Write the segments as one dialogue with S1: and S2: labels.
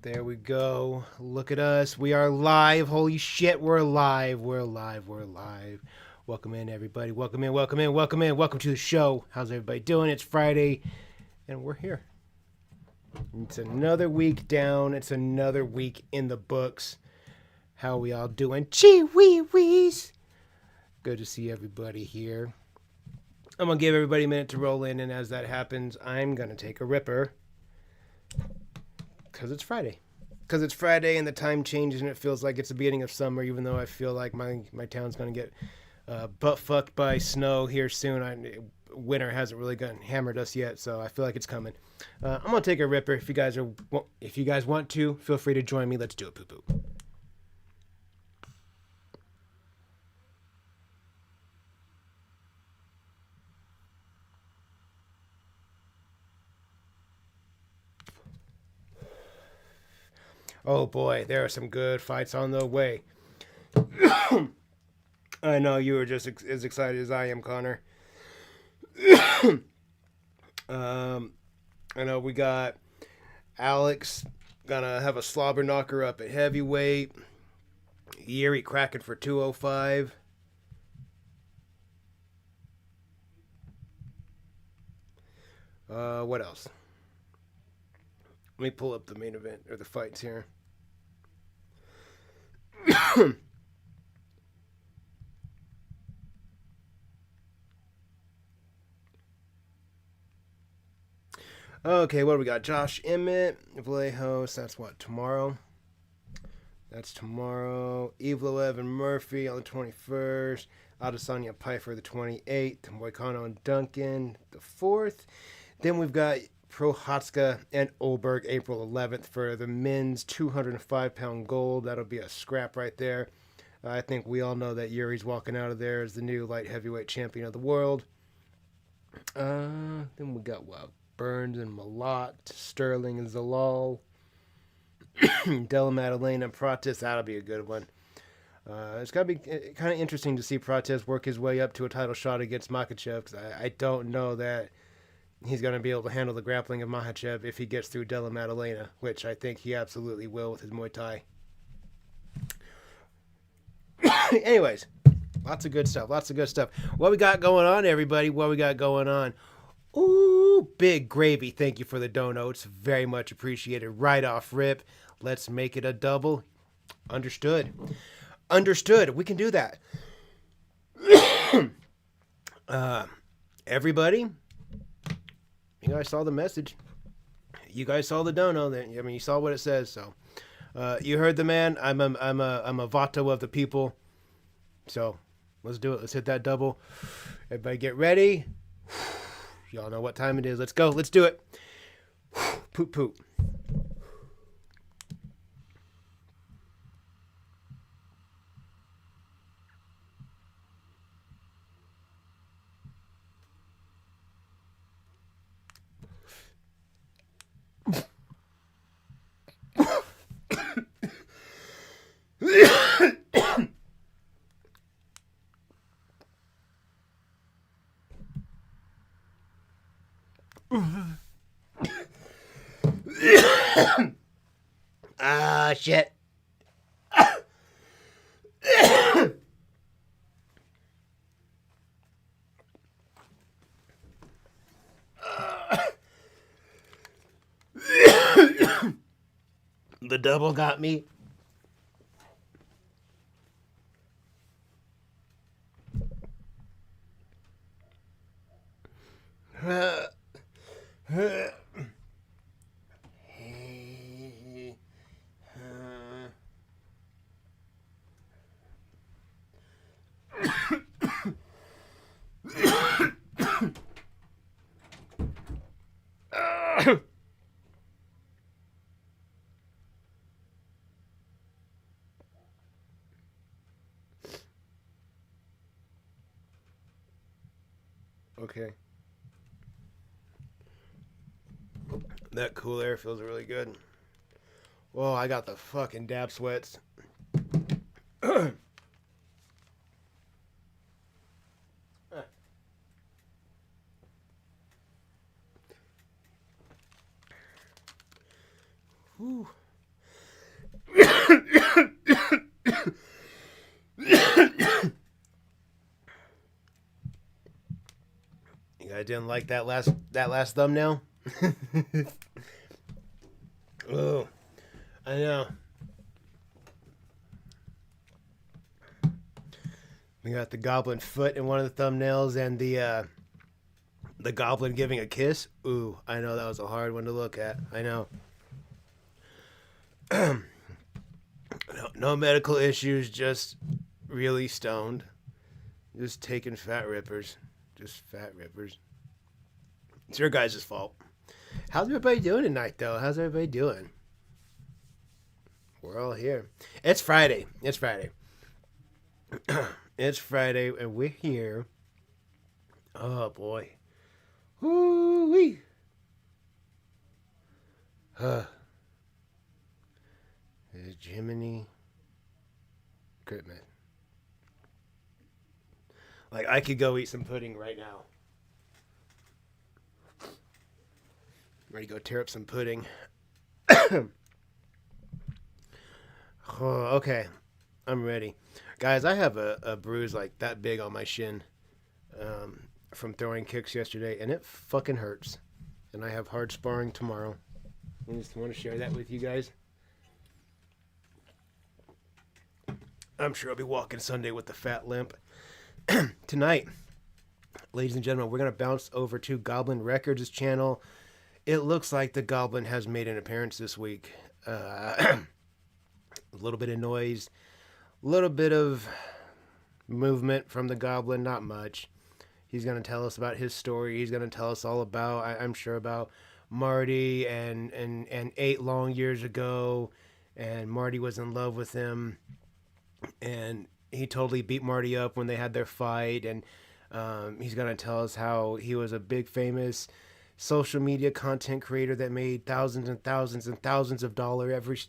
S1: There we go. Look at us. We are live. Holy shit, we're live. We're live. We're live. Welcome in, everybody. Welcome in, welcome in, welcome in. Welcome to the show. How's everybody doing? It's Friday, and we're here. It's another week down. It's another week in the books. How we all doing? Gee wee wees. Good to see everybody here. I'm going to give everybody a minute to roll in, and as that happens, I'm going to take a ripper. Because it's Friday. Because it's Friday and the time changes and it feels like it's the beginning of summer, even though I feel like my town's going to get butt fucked by snow here soon. Winter hasn't really gotten hammered us yet, so I feel like it's coming. I'm going to take a ripper. If you guys want to, feel free to join me. Let's do it, poo-poo. Oh boy, there are some good fights on the way. I know you were just as excited as I am, Connor. I know we got Alex gonna have a slobber knocker up at heavyweight. Yuri cracking for 205. What else? Let me pull up the main event or the fights here. Okay, what do we got? Josh Emmett, Vallejos, that's what, tomorrow? That's tomorrow. Evlo Evan Murphy on the 21st. Adesanya Piper the 28th. Moicano and Duncan the 4th. Then we've got Prochazka and Olberg April 11th for the men's 205-pound gold. That'll be a scrap right there. I think we all know that Yuri's walking out of there as the new light heavyweight champion of the world. Then we got Burns and Malott, Sterling and Zalal, Della Maddalena and Pratis. That'll be a good one. It's got to be kind of interesting to see Pratis work his way up to a title shot against Makhachev, because I don't know that he's going to be able to handle the grappling of Makhachev if he gets through Della Maddalena, which I think he absolutely will with his Muay Thai. Anyways, lots of good stuff. Lots of good stuff. What we got going on, everybody? What we got going on? Ooh, Big Gravy. Thank you for the donuts. Very much appreciated. Right off rip. Let's make it a double. Understood. Understood. We can do that. Everybody, you guys saw the message. You guys saw the dono. I mean, you saw what it says. So, you heard the man. I'm a vato of the people. So, let's do it. Let's hit that double. Everybody, get ready. Y'all know what time it is. Let's go. Let's do it. Poop poop. Ah, shit. The double got me. Okay. That cool air feels really good. Whoa, I got the fucking dab sweats. Whew. I didn't like that last thumbnail. Oh, I know. We got the goblin foot in one of the thumbnails and the goblin giving a kiss. Ooh, I know that was a hard one to look at. I know. No medical issues, just really stoned. Just taking fat rippers. Just fat rippers. It's your guys' fault. How's everybody doing tonight, though? How's everybody doing? We're all here. It's Friday. It's Friday. It's Friday, and we're here. Oh, boy. Woo-wee. Jiminy Christmas. Like, I could go eat some pudding right now. Ready to go tear up some pudding. Oh, okay. I'm ready. Guys, I have a bruise like that big on my shin from throwing kicks yesterday, and it fucking hurts. And I have hard sparring tomorrow. I just want to share that with you guys. I'm sure I'll be walking Sunday with the fat limp. Tonight, ladies and gentlemen, we're going to bounce over to Goblin Records' channel. It looks like the Goblin has made an appearance this week. A little bit of noise, a little bit of movement from the Goblin, not much. He's going to tell us about his story. He's going to tell us all about, I'm sure, about Marty and 8 long years ago, and Marty was in love with him, and he totally beat Marty up when they had their fight, and he's going to tell us how he was a big famous social media content creator that made thousands and thousands and thousands of dollars every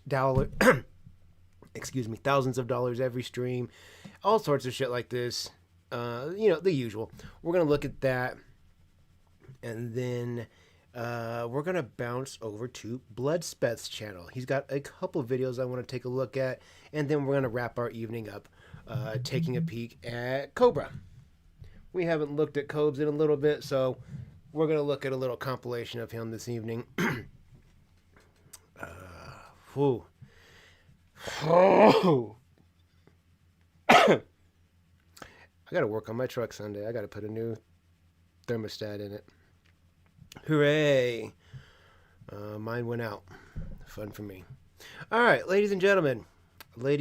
S1: thousands of dollars every stream, all sorts of shit like this. The usual. We're going to look at that, and then we're going to bounce over to Bloodspeth's channel. He's got a couple videos I want to take a look at, and then we're going to wrap our evening up taking a peek at Cobra. We haven't looked at Cobes in a little bit, so we're going to look at a little compilation of him this evening. Whew. Oh. I got to work on my truck Sunday. I got to put a new thermostat in it. Hooray. Mine went out. Fun for me. All right, ladies and gentlemen. Like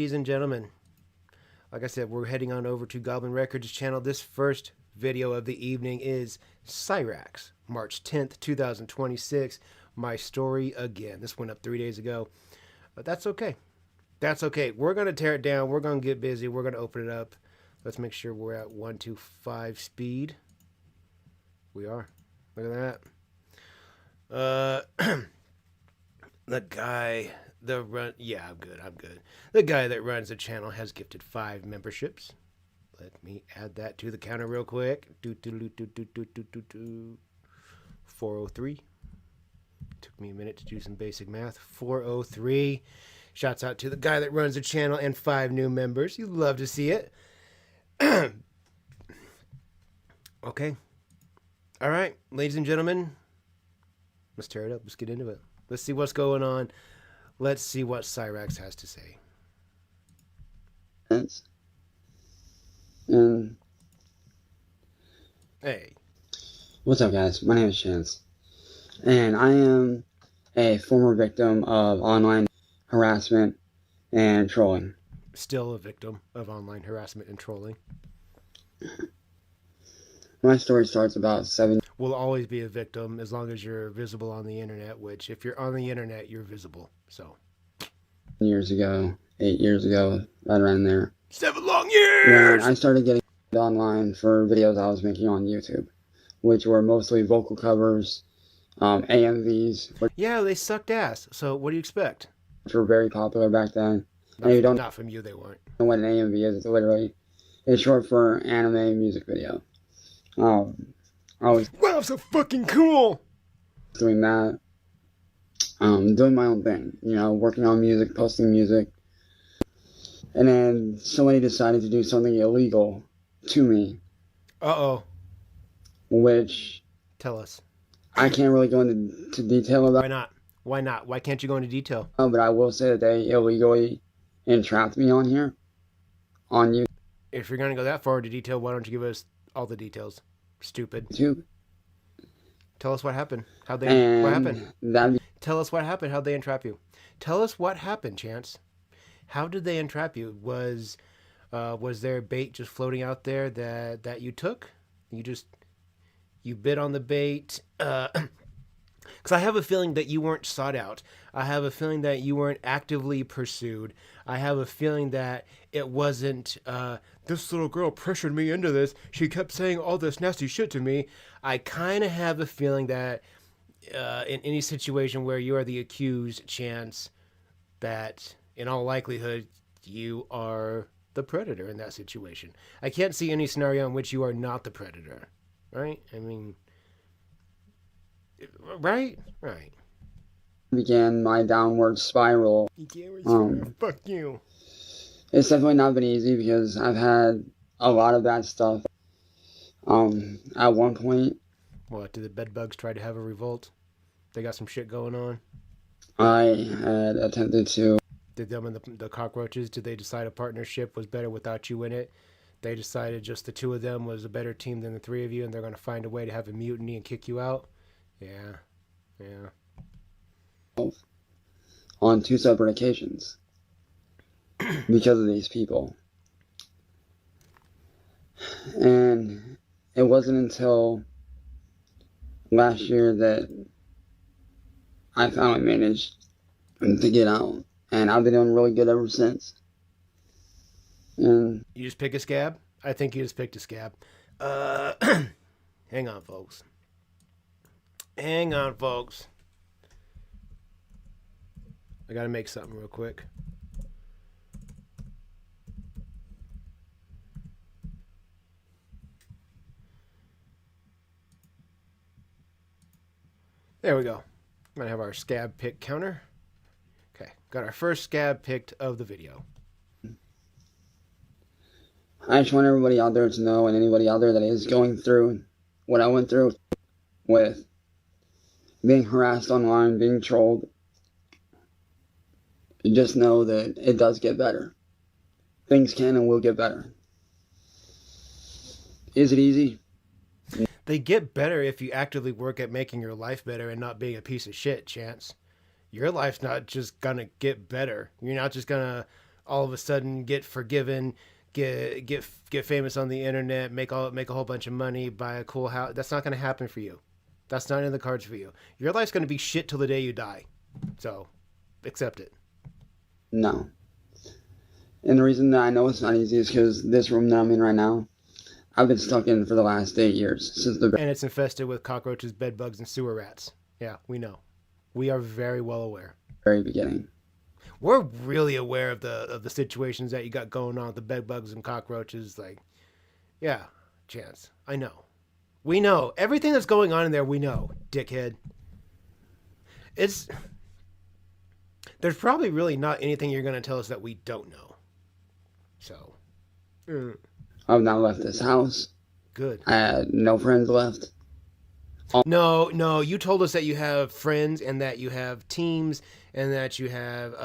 S1: I said, we're heading on over to Goblin Records channel. This first video of the evening is Cyraxx, March 10th, 2026. My Story Again. This went up 3 days ago, but that's okay. That's okay. We're going to tear it down. We're going to get busy. We're going to open it up. Let's make sure we're at 125 speed. We are. Look at that. The guy I'm good. The guy that runs the channel has gifted 5 memberships. Let me add that to the counter real quick. 403. Took me a minute to do some basic math. 403. Shouts out to the guy that runs the channel and 5 new members. You love to see it. Okay. All right, ladies and gentlemen. Let's tear it up. Let's get into it. Let's see what's going on. Let's see what Cyraxx has to say. Hey.
S2: What's up, guys? My name is Chance, and I am a former victim of online harassment and trolling.
S1: Still a victim of online harassment and trolling.
S2: My story starts about 7
S1: Will always be a victim as long as you're visible on the internet, which if you're on the internet, you're visible. So
S2: 8 years ago, right around there.
S1: 7 long years!
S2: When I started getting online for videos I was making on YouTube, which were mostly vocal covers, AMVs.
S1: Yeah, they sucked ass. So what do you expect?
S2: Which were very popular back then.
S1: Not from you, they weren't.
S2: Know what an AMV is? It's short for anime music video. I was
S1: wow, so fucking cool.
S2: Doing that, doing my own thing, working on music, posting music, and then somebody decided to do something illegal to me.
S1: Uh-oh.
S2: Which
S1: Tell us.
S2: I can't really go into detail about
S1: Why not? Why not? Why can't you go into detail?
S2: but I will say that they illegally entrapped me on here. On you.
S1: If you're going to go that far into detail, why don't you give us all the details? Stupid.
S2: YouTube.
S1: Tell us what happened. What happened? Tell us what happened. How'd they entrap you? Tell us what happened, Chance. How did they entrap you? Was there bait just floating out there that you took? You bit on the bait. Because I have a feeling that you weren't sought out. I have a feeling that you weren't actively pursued. I have a feeling that it wasn't, this little girl pressured me into this. She kept saying all this nasty shit to me. I kind of have a feeling that in any situation where you are the accused, Chance, that in all likelihood you are the predator in that situation. I can't see any scenario in which you are not the predator, right? I mean... Right.
S2: Began my downward spiral.
S1: Fuck you.
S2: It's definitely not been easy because I've had a lot of bad stuff. At one point.
S1: What, did the bedbugs try to have a revolt? They got some shit going on?
S2: I had attempted to.
S1: Did them and the cockroaches, did they decide a partnership was better without you in it? They decided just the two of them was a better team than the three of you, and they're going to find a way to have a mutiny and kick you out? Yeah.
S2: On 2 separate occasions. Because of these people. And it wasn't until last year that I finally managed to get out. And I've been doing really good ever since. And
S1: you just pick a scab? I think you just picked a scab. Hang on, folks. I gotta make something real quick. There we go. I'm gonna have our scab pick counter. Okay, got our first scab picked of the video.
S2: I just want everybody out there to know, and anybody out there that is going through what I went through with being harassed online, being trolled, just know that it does get better. Things can and will get better. Is it easy?
S1: They get better if you actively work at making your life better and not being a piece of shit, Chance. Your life's not just gonna get better. You're not just gonna all of a sudden get forgiven, get famous on the internet, make a whole bunch of money, buy a cool house. That's not gonna happen for you. That's not in the cards for you. Your life's going to be shit till the day you die. So, accept it.
S2: No. And the reason that I know it's not easy is because this room that I'm in right now, I've been stuck in for the last 8 years.
S1: And it's infested with cockroaches, bedbugs, and sewer rats. Yeah, we know. We are very well aware.
S2: Very beginning.
S1: We're really aware of the situations that you got going on with the bedbugs and cockroaches. Like, yeah, Chance. I know. We know. Everything that's going on in there, we know, dickhead. There's probably really not anything you're going to tell us that we don't know. So.
S2: I've now left this house.
S1: Good.
S2: I had no friends left.
S1: No, you told us that you have friends and that you have teams and that you have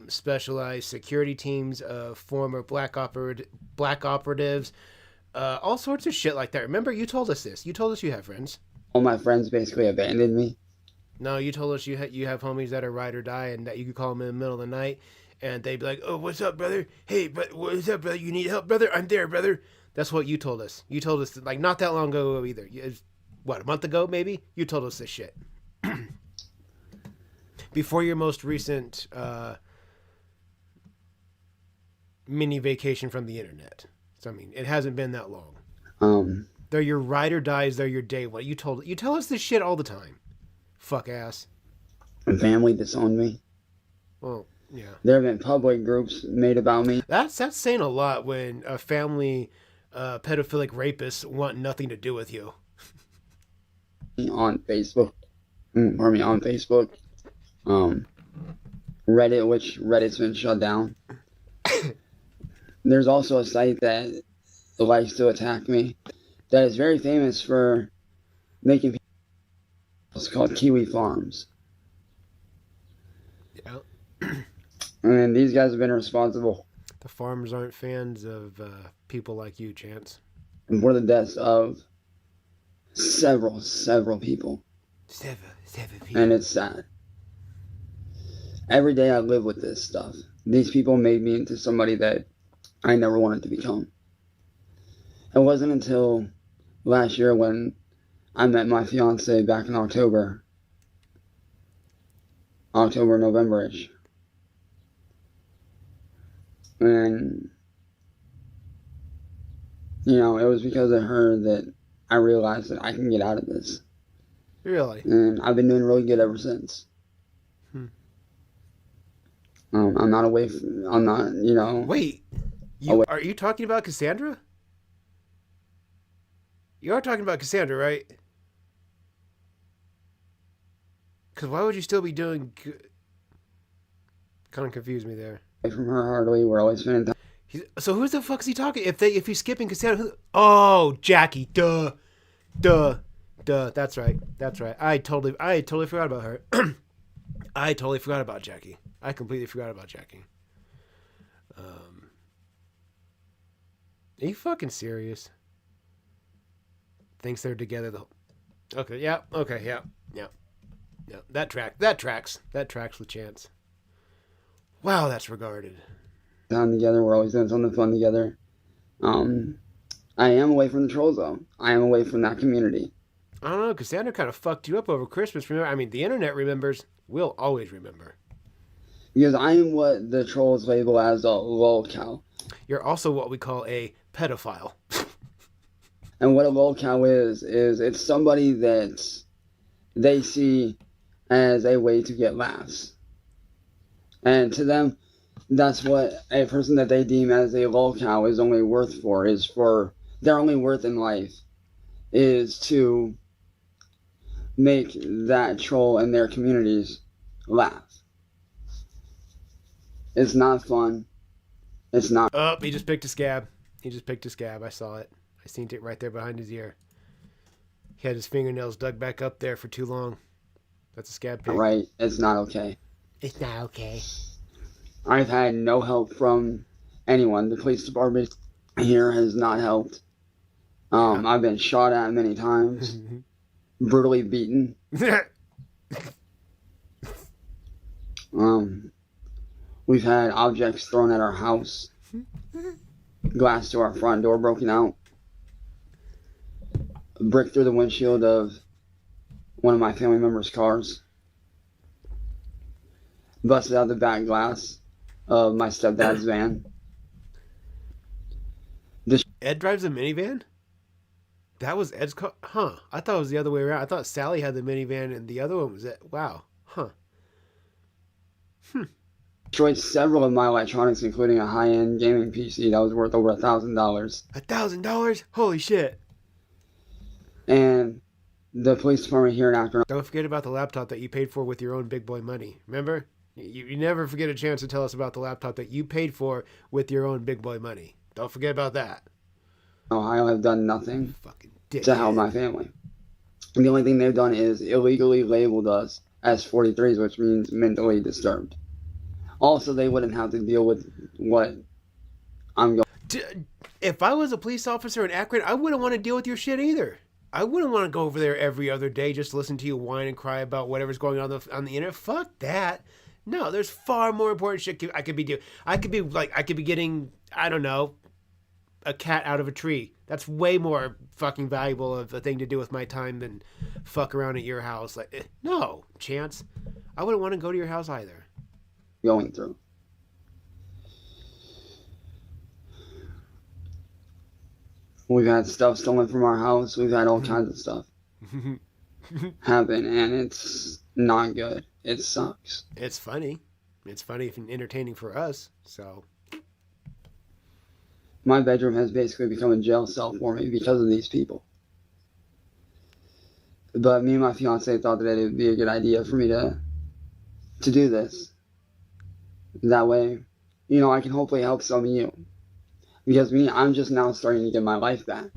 S1: specialized security teams of former black operatives. All sorts of shit like that. Remember, you told us this. You told us you have friends.
S2: All my friends basically abandoned me.
S1: No, you told us you have homies that are ride or die and that you could call them in the middle of the night and they'd be like, "Oh, what's up, brother? Hey, but what's up, brother? You need help, brother? I'm there, brother." That's what you told us. You told us, like, not that long ago either. What, a month ago, maybe? You told us this shit. Before your most recent mini vacation from the internet. So, I mean, it hasn't been that long. They're your ride or dies. They're your day one. You tell us this shit all the time. Fuck ass.
S2: My family disowned me.
S1: Well, yeah.
S2: There have been public groups made about me.
S1: That's saying a lot when a family pedophilic rapists want nothing to do with you.
S2: On Facebook. On Facebook. Reddit, which Reddit's been shut down. There's also a site that likes to attack me that is very famous for making people It's called Kiwi Farms.
S1: Yeah.
S2: And these guys have been responsible
S1: The farmers aren't fans of people like you, Chance.
S2: for the deaths of several people.
S1: Seven people.
S2: And it's sad. Every day I live with this stuff. These people made me into somebody that I never wanted to become. It wasn't until last year when I met my fiance back in October, November-ish. And, you know, it was because of her that I realized that I can get out of this.
S1: Really?
S2: And I've been doing really good ever since. I'm not, you know.
S1: Wait, are you talking about Cassandra? You are talking about Cassandra, right? Because why would you still be doing... Kind of confused me there.
S2: From her hardly, we're always spending time.
S1: So who the fuck is he talking? If he's skipping Cassandra, oh, Jackie, duh. That's right. I totally forgot about her. I totally forgot about Jackie. I completely forgot about Jackie. Are you fucking serious? Thinks they're together the whole... Okay, yeah. That tracks with Chance. Wow, that's regarded.
S2: Time together, we're always doing something fun together. I am away from the trolls though. I am away from that community.
S1: I don't know, Cassandra kind of fucked you up over Christmas. Remember? I mean, the internet remembers. We'll always remember.
S2: Because I am what the trolls label as a lolcow.
S1: You're also what we call a pedophile.
S2: And what a lolcow is it's somebody that they see as a way to get laughs. And to them, that's what a person that they deem as a lolcow is only worth for, is for their only worth in life is to make that troll and their communities laugh. It's not fun. It's not.
S1: Oh, he just picked a scab. I saw it. I seen it right there behind his ear. He had his fingernails dug back up there for too long. That's a scab pick.
S2: Right. It's not okay.
S1: It's not okay.
S2: I've had no help from anyone. The police department here has not helped. I've been shot at many times. Brutally beaten. We've had objects thrown at our house. Glass to our front door broken out. A brick through the windshield of one of my family members' cars. Busted out the back glass of my stepdad's van.
S1: Ed drives a minivan? That was Ed's car? Huh. I thought it was the other way around. I thought Sally had the minivan and the other one was Ed. Wow. Huh.
S2: Destroyed several of my electronics, including a high-end gaming PC that was worth over $1,000.
S1: $1,000? Holy shit.
S2: And the police department here in Akron.
S1: Don't forget about the laptop that you paid for with your own big boy money. Remember? You never forget a chance to tell us about the laptop that you paid for with your own big boy money. Don't forget about that.
S2: Ohio have done nothing
S1: Fucking
S2: to help my family. And the only thing they've done is illegally labeled us as 43s, which means mentally disturbed. Also, they wouldn't have to deal with what I'm going.
S1: If I was a police officer in Akron, I wouldn't want to deal with your shit either. I wouldn't want to go over there every other day just to listen to you whine and cry about whatever's going on the internet. Fuck that. No, there's far more important shit I could be doing. I could be getting, I don't know, a cat out of a tree. That's way more fucking valuable of a thing to do with my time than fuck around at your house. Like, no, Chance. I wouldn't want to go to your house either.
S2: Going through. We've had stuff stolen from our house. We've had all kinds of stuff happen, and it's not good. It sucks.
S1: It's funny. It's funny and entertaining for us, so.
S2: My bedroom has basically become a jail cell for me because of these people. But me and my fiance thought that it would be a good idea for me to do this. That way, you know, I can hopefully help some of you. Because I'm just now starting to get my life back.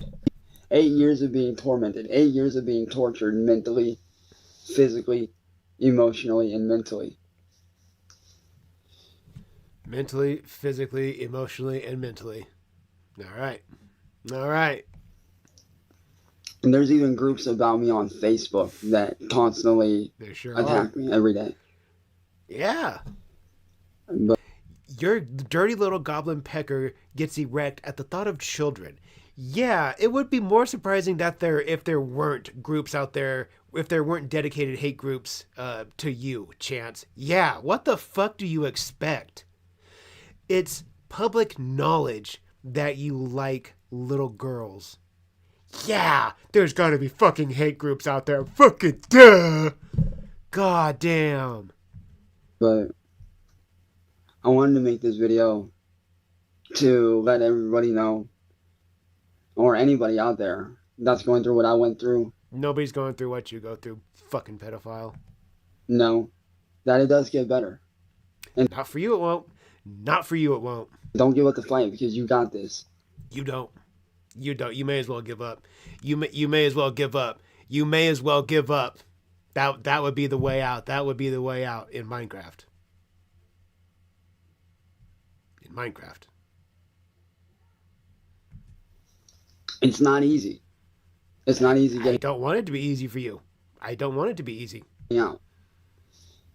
S2: 8 years of being tormented, 8 years of being tortured mentally, physically, emotionally, and mentally.
S1: Mentally, physically, emotionally, and mentally. All right. All right.
S2: And there's even groups about me on Facebook that constantly attack me every day.
S1: Yeah.
S2: But
S1: Your dirty little goblin pecker gets erect at the thought of children. Yeah, it would be more surprising that if there weren't groups out there, if there weren't dedicated hate groups to you, Chance. Yeah, what the fuck do you expect? It's public knowledge that you like little girls. Yeah, there's gotta be fucking hate groups out there. Fucking duh. God damn.
S2: But I wanted to make this video to let everybody know, or anybody out there that's going through what I went through.
S1: Nobody's going through what you go through, fucking pedophile.
S2: No, that it does get better.
S1: And not for you it won't. Not for you it won't.
S2: Don't give up the fight, because you got this.
S1: You don't. You don't. You may as well give up. You may as well give up. You may as well give up. That would be the way out. That would be the way out in Minecraft. In Minecraft.
S2: It's not easy. It's not easy getting
S1: I don't want it to be easy for you. I don't want it to be easy.
S2: out.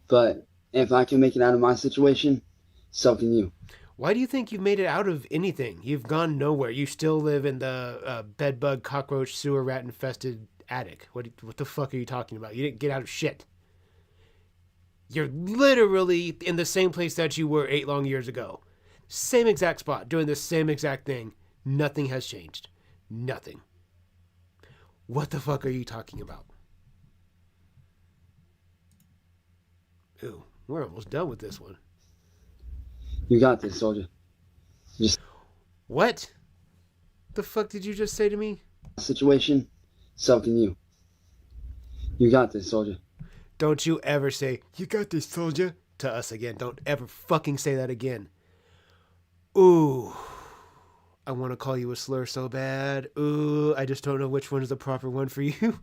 S2: But if I can make it out of my situation, so can you.
S1: Why do you think you've made it out of anything? You've gone nowhere. You still live in the bedbug, cockroach, sewer rat infested attic. What the fuck are you talking about? You didn't get out of shit. You're literally in the same place that you were 8 long years ago. Same exact spot, doing the same exact thing. Nothing has changed. Nothing. What the fuck are you talking about? Ooh, we're almost done with this one.
S2: You got this, soldier.
S1: What? The fuck did you just say to me?
S2: Situation, so can you. You got this, soldier.
S1: Don't you ever say, "You got this, soldier," to us again. Don't ever fucking say that again. Ooh. I want to call you a slur so bad. Ooh, I just don't know which one is the proper one for you.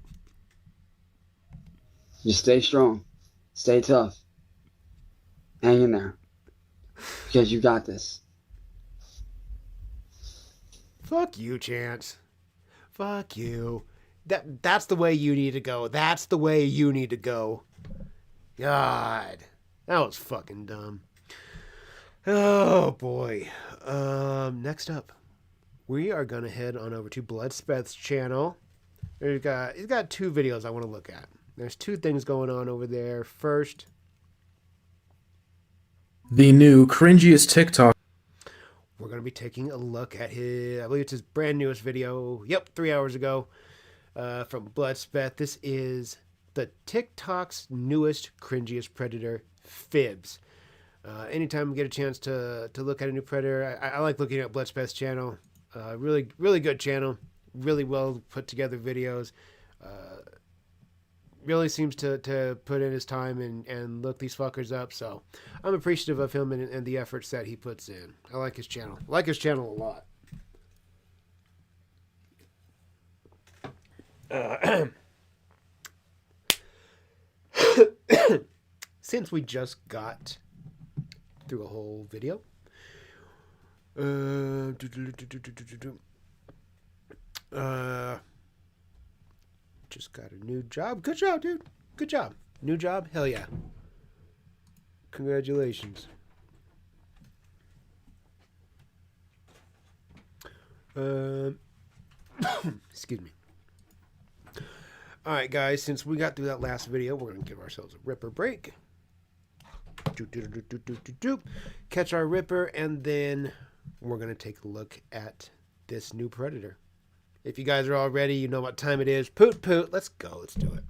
S2: Just stay strong. Stay tough. Hang in there. Because you got this.
S1: Fuck you, Chance. Fuck you. That's the way you need to go. That's the way you need to go. God. That was fucking dumb. Oh, boy. Next up, we are going to head on over to Bloodspeth's channel. He's got 2 videos I want to look at. There's 2 things going on over there. First,
S3: the new cringiest TikTok.
S1: We're going to be taking a look at I believe it's his brand newest video. Yep, 3 hours ago from Bloodspeth. This is the TikTok's newest, cringiest predator, Fibs. Anytime we get a chance to look at a new predator, I like looking at Bloodspeth's channel. Really, really good channel. Really well put together videos. Really seems to put in his time and look these fuckers up. So I'm appreciative of him and the efforts that he puts in. I like his channel. I like his channel a lot. Since we just got through a whole video, just got a new job. Good job, dude. Good job. New job? Hell yeah. Congratulations. Excuse me. Alright, guys. Since we got through that last video, we're going to give ourselves a Ripper break. Catch our Ripper, and then we're going to take a look at this new predator. If you guys are all ready, you know what time it is. Poot poot. Let's go. Let's do it.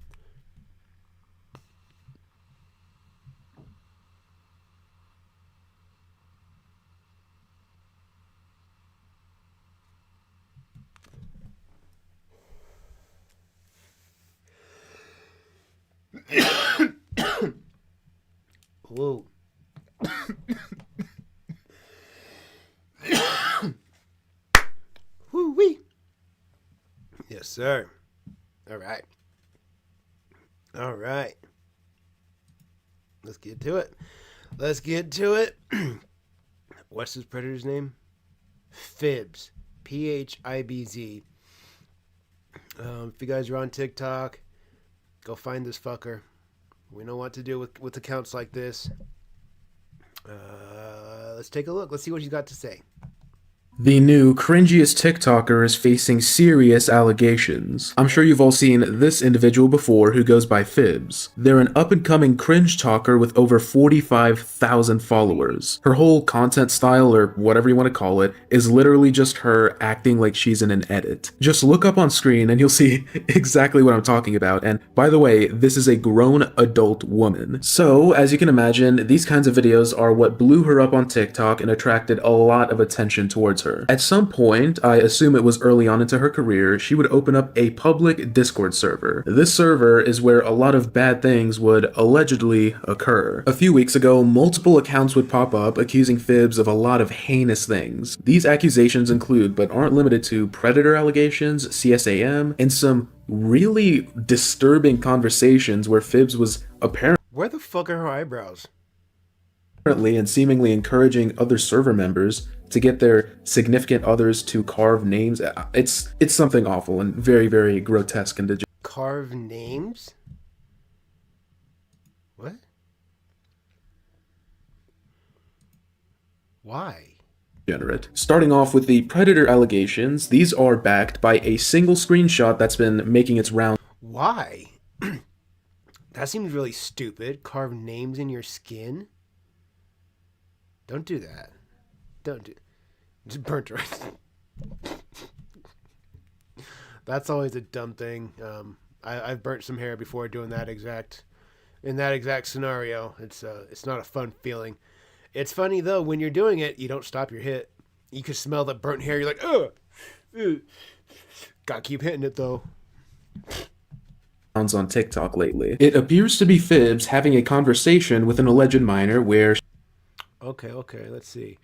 S1: Whoa. Woo-wee. Yes, sir. All right. All right. Let's get to it. Let's get to it. What's this predator's name? Phibz. Phibz. If you guys are on TikTok, go find this fucker. We know what to do with accounts like this. Let's take a look. Let's see what he's got to say.
S3: The new cringiest TikToker is facing serious allegations. I'm sure you've all seen this individual before who goes by Phibz. They're an up-and-coming cringe talker with over 45,000 followers. Her whole content style, or whatever you want to call it, is literally just her acting like she's in an edit. Just look up on screen and you'll see exactly what I'm talking about. And by the way, this is a grown adult woman. So, as you can imagine, these kinds of videos are what blew her up on TikTok and attracted a lot of attention towards her. At some point, I assume it was early on into her career, she would open up a public Discord server. This server is where a lot of bad things would allegedly occur. A few weeks ago, multiple accounts would pop up accusing Phibz of a lot of heinous things. These accusations include, but aren't limited to, predator allegations, CSAM, and some really disturbing conversations where Phibz was apparently
S1: Where the fuck are her eyebrows?
S3: and seemingly encouraging other server members to get their significant others to carve names. It's something awful and very, very grotesque and degenerate.
S1: Carve names? What? Why?
S3: Starting off with the predator allegations, these are backed by a single screenshot that's been making its round.
S1: Why? That seems really stupid. Carve names in your skin? Don't do that. Don't do. Just burnt right. That's always a dumb thing. I've burnt some hair before doing that exact scenario. It's not a fun feeling. It's funny though when you're doing it, you don't stop your hit. You can smell the burnt hair. You're like, ugh. Gotta keep hitting it though.
S3: On TikTok lately. It appears to be Phibz having a conversation with an alleged minor where.
S1: Okay, let's see.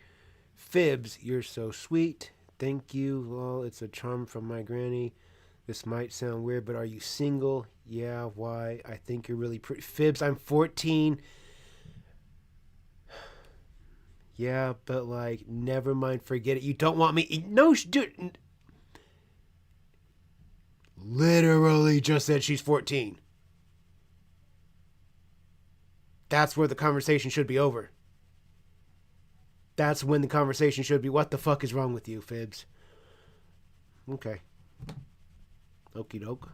S1: Phibz, you're so sweet. Thank you. Lol, it's a charm from my granny. This might sound weird, but are you single? Yeah, why? I think you're really pretty. Phibz, I'm 14. Yeah, but like, never mind, forget it. You don't want me. No, dude. Literally just said she's 14. That's where the conversation should be over. That's when the conversation should be, what the fuck is wrong with you, Phibz? Okay. Okie doke.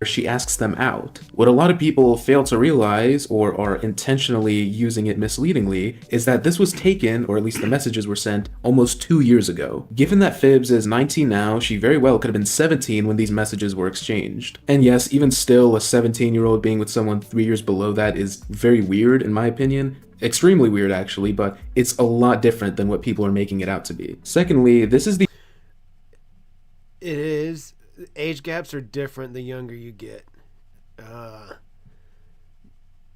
S3: She asks them out. What a lot of people fail to realize, or are intentionally using it misleadingly, is that this was taken, or at least the messages were sent, almost 2 years ago. Given that Phibz is 19 now, she very well could have been 17 when these messages were exchanged. And yes, even still, a 17-year-old being with someone 3 years below that is very weird, in my opinion. Extremely weird, actually, but it's a lot different than what people are making it out to be. Secondly, this is the...
S1: It is. Age gaps are different the younger you get.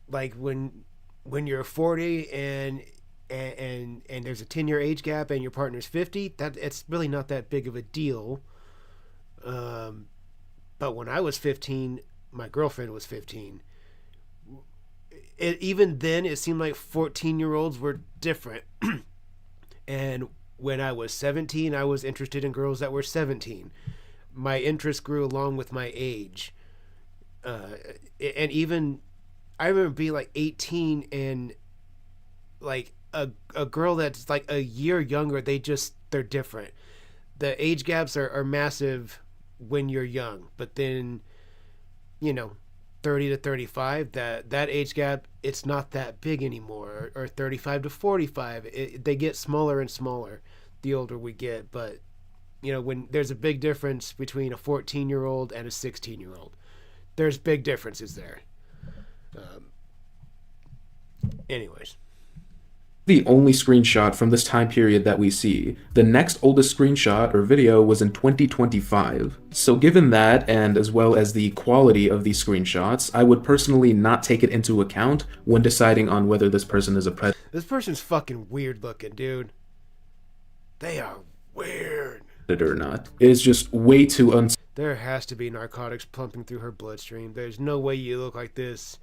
S1: Like when you're 40 and there's a 10-year age gap and your partner's 50, that it's really not that big of a deal. But when I was 15, my girlfriend was 15. Even then, it seemed like 14-year-olds were different. And when I was 17, I was interested in girls that were 17. My interest grew along with my age. And even, I remember being like 18 and like a girl that's like a year younger, they're different. The age gaps are massive when you're young, but then, 30 to 35, that age gap, it's not that big anymore. Or 35 to 45, they get smaller and smaller the older we get. But when there's a big difference between a 14-year-old and a 16-year-old, there's big differences there. Anyways,
S3: the only screenshot from this time period that we see. The next oldest screenshot or video was in 2025. So given that, and as well as the quality of these screenshots, I would personally not take it into account when deciding on whether this person is a predator.
S1: This person's fucking weird looking, dude. They are weird.
S3: or not. It is just way too
S1: There has to be narcotics pumping through her bloodstream. There's no way you look like this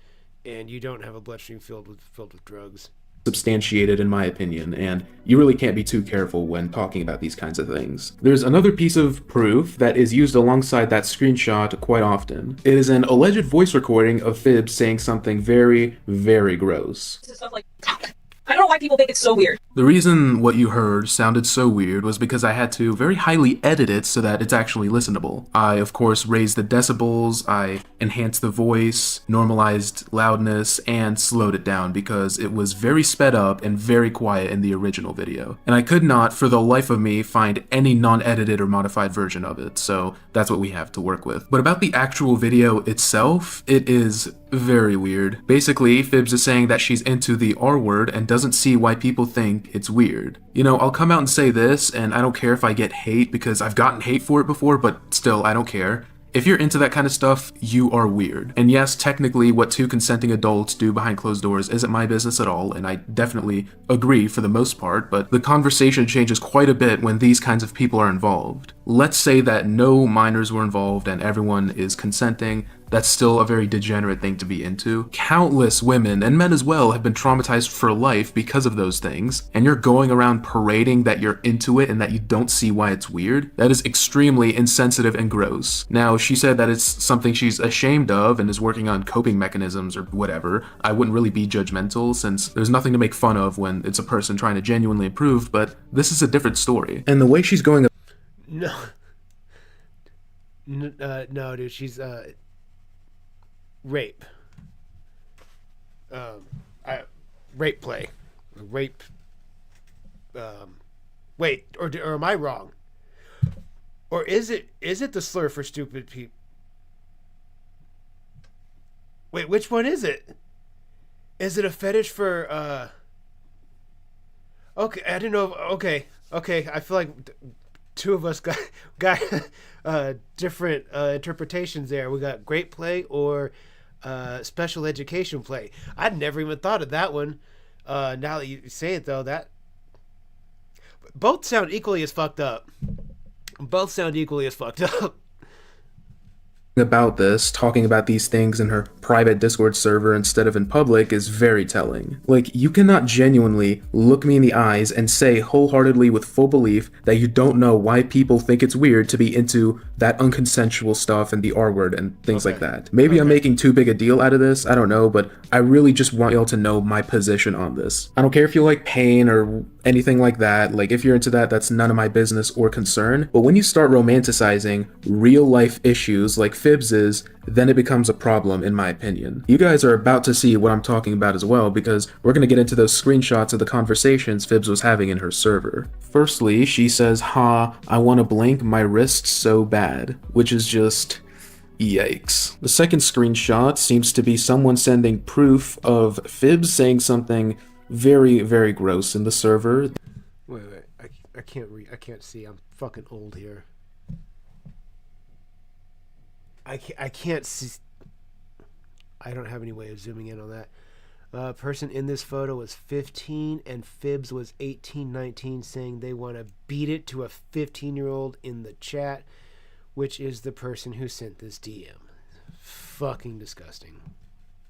S1: and you don't have a bloodstream filled with drugs.
S3: Unsubstantiated in my opinion, and you really can't be too careful when talking about these kinds of things. There's another piece of proof that is used alongside that screenshot quite often. It is an alleged voice recording of Phibbs saying something very, very gross.
S4: Stuff like, I don't know why people think it's so weird.
S3: The reason what you heard sounded so weird was because I had to very highly edit it so that it's actually listenable. I, of course, raised the decibels, I enhanced the voice, normalized loudness, and slowed it down because it was very sped up and very quiet in the original video. And I could not, for the life of me, find any non-edited or modified version of it, so that's what we have to work with. But about the actual video itself, it is very weird. Basically, Phibbs is saying that she's into the R word and doesn't see why people think it's weird. You know, I'll come out and say this, and I don't care if I get hate because I've gotten hate for it before, but still, I don't care. If you're into that kind of stuff, you are weird. And yes, technically, what two consenting adults do behind closed doors isn't my business at all, and I definitely agree for the most part, but the conversation changes quite a bit when these kinds of people are involved. Let's say that no minors were involved and everyone is consenting. That's still a very degenerate thing to be into. Countless women, and men as well, have been traumatized for life because of those things, and you're going around parading that you're into it and that you don't see why it's weird? That is extremely insensitive and gross. Now, she said that it's something she's ashamed of and is working on coping mechanisms or whatever. I wouldn't really be judgmental since there's nothing to make fun of when it's a person trying to genuinely improve, but this is a different story. And the way she's going...
S1: No. No, dude, she's, rape. Rape play. Rape. Wait, or am I wrong? Or is it the slur for stupid people? Wait, which one is it? Is it a fetish for, okay, I didn't know. Okay, I feel like two of us got different interpretations there. We got great play or special education play. I'd never even thought of that one. Now that you say it, though, that both sound equally as fucked up.
S3: About this, talking about these things in her private Discord server instead of in public is very telling. Like, you cannot genuinely look me in the eyes and say wholeheartedly with full belief that you don't know why people think it's weird to be into that unconsensual stuff and the R word and things like that. Maybe I'm making too big a deal out of this, I don't know, but I really just want y'all to know my position on this. I don't care if you like pain or anything like that. Like, if you're into that, that's none of my business or concern. But when you start romanticizing real life issues like Phibbs is, then it becomes a problem in my opinion. You guys are about to see what I'm talking about as well, because we're going to get into those screenshots of the conversations Phibbs was having in her server. Firstly, she says, "Ha, I want to blink my wrist so bad," which is just... yikes. The second screenshot seems to be someone sending proof of Phibbs saying something very, very gross in the server.
S1: Wait, I can't read. I can't see. I'm fucking old here. I can't see. I don't have any way of zooming in on that. Person in this photo was 15 and Phibbs was 18, 19, saying they want to beat it to a 15-year-old in the chat, which is the person who sent this DM. Fucking disgusting.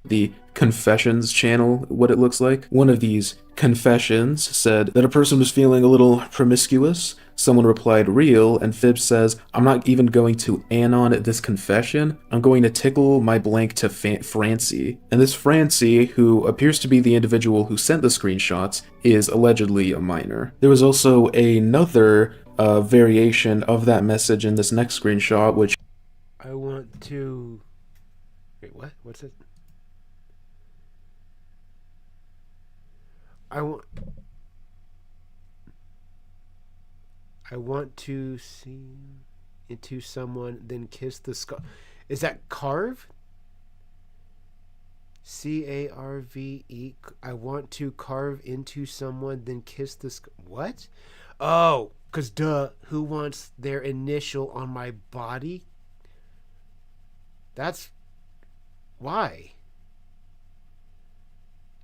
S3: The confessions channel, what it looks like. One of these confessions said that a person was feeling a little promiscuous. Someone replied, "Real," and Phibbs says, "I'm not even going to anon this confession. I'm going to tickle my blank to Francie." And this Francie, who appears to be the individual who sent the screenshots, is allegedly a minor. There was also another variation of that message in this next screenshot, which...
S1: I want to... Wait, what? What's it? I want to see into someone, then kiss the skull. Is that carve? C-A-R-V-E. I want to carve into someone, then kiss the skull. What? Oh, because duh, who wants their initial on my body? That's... why?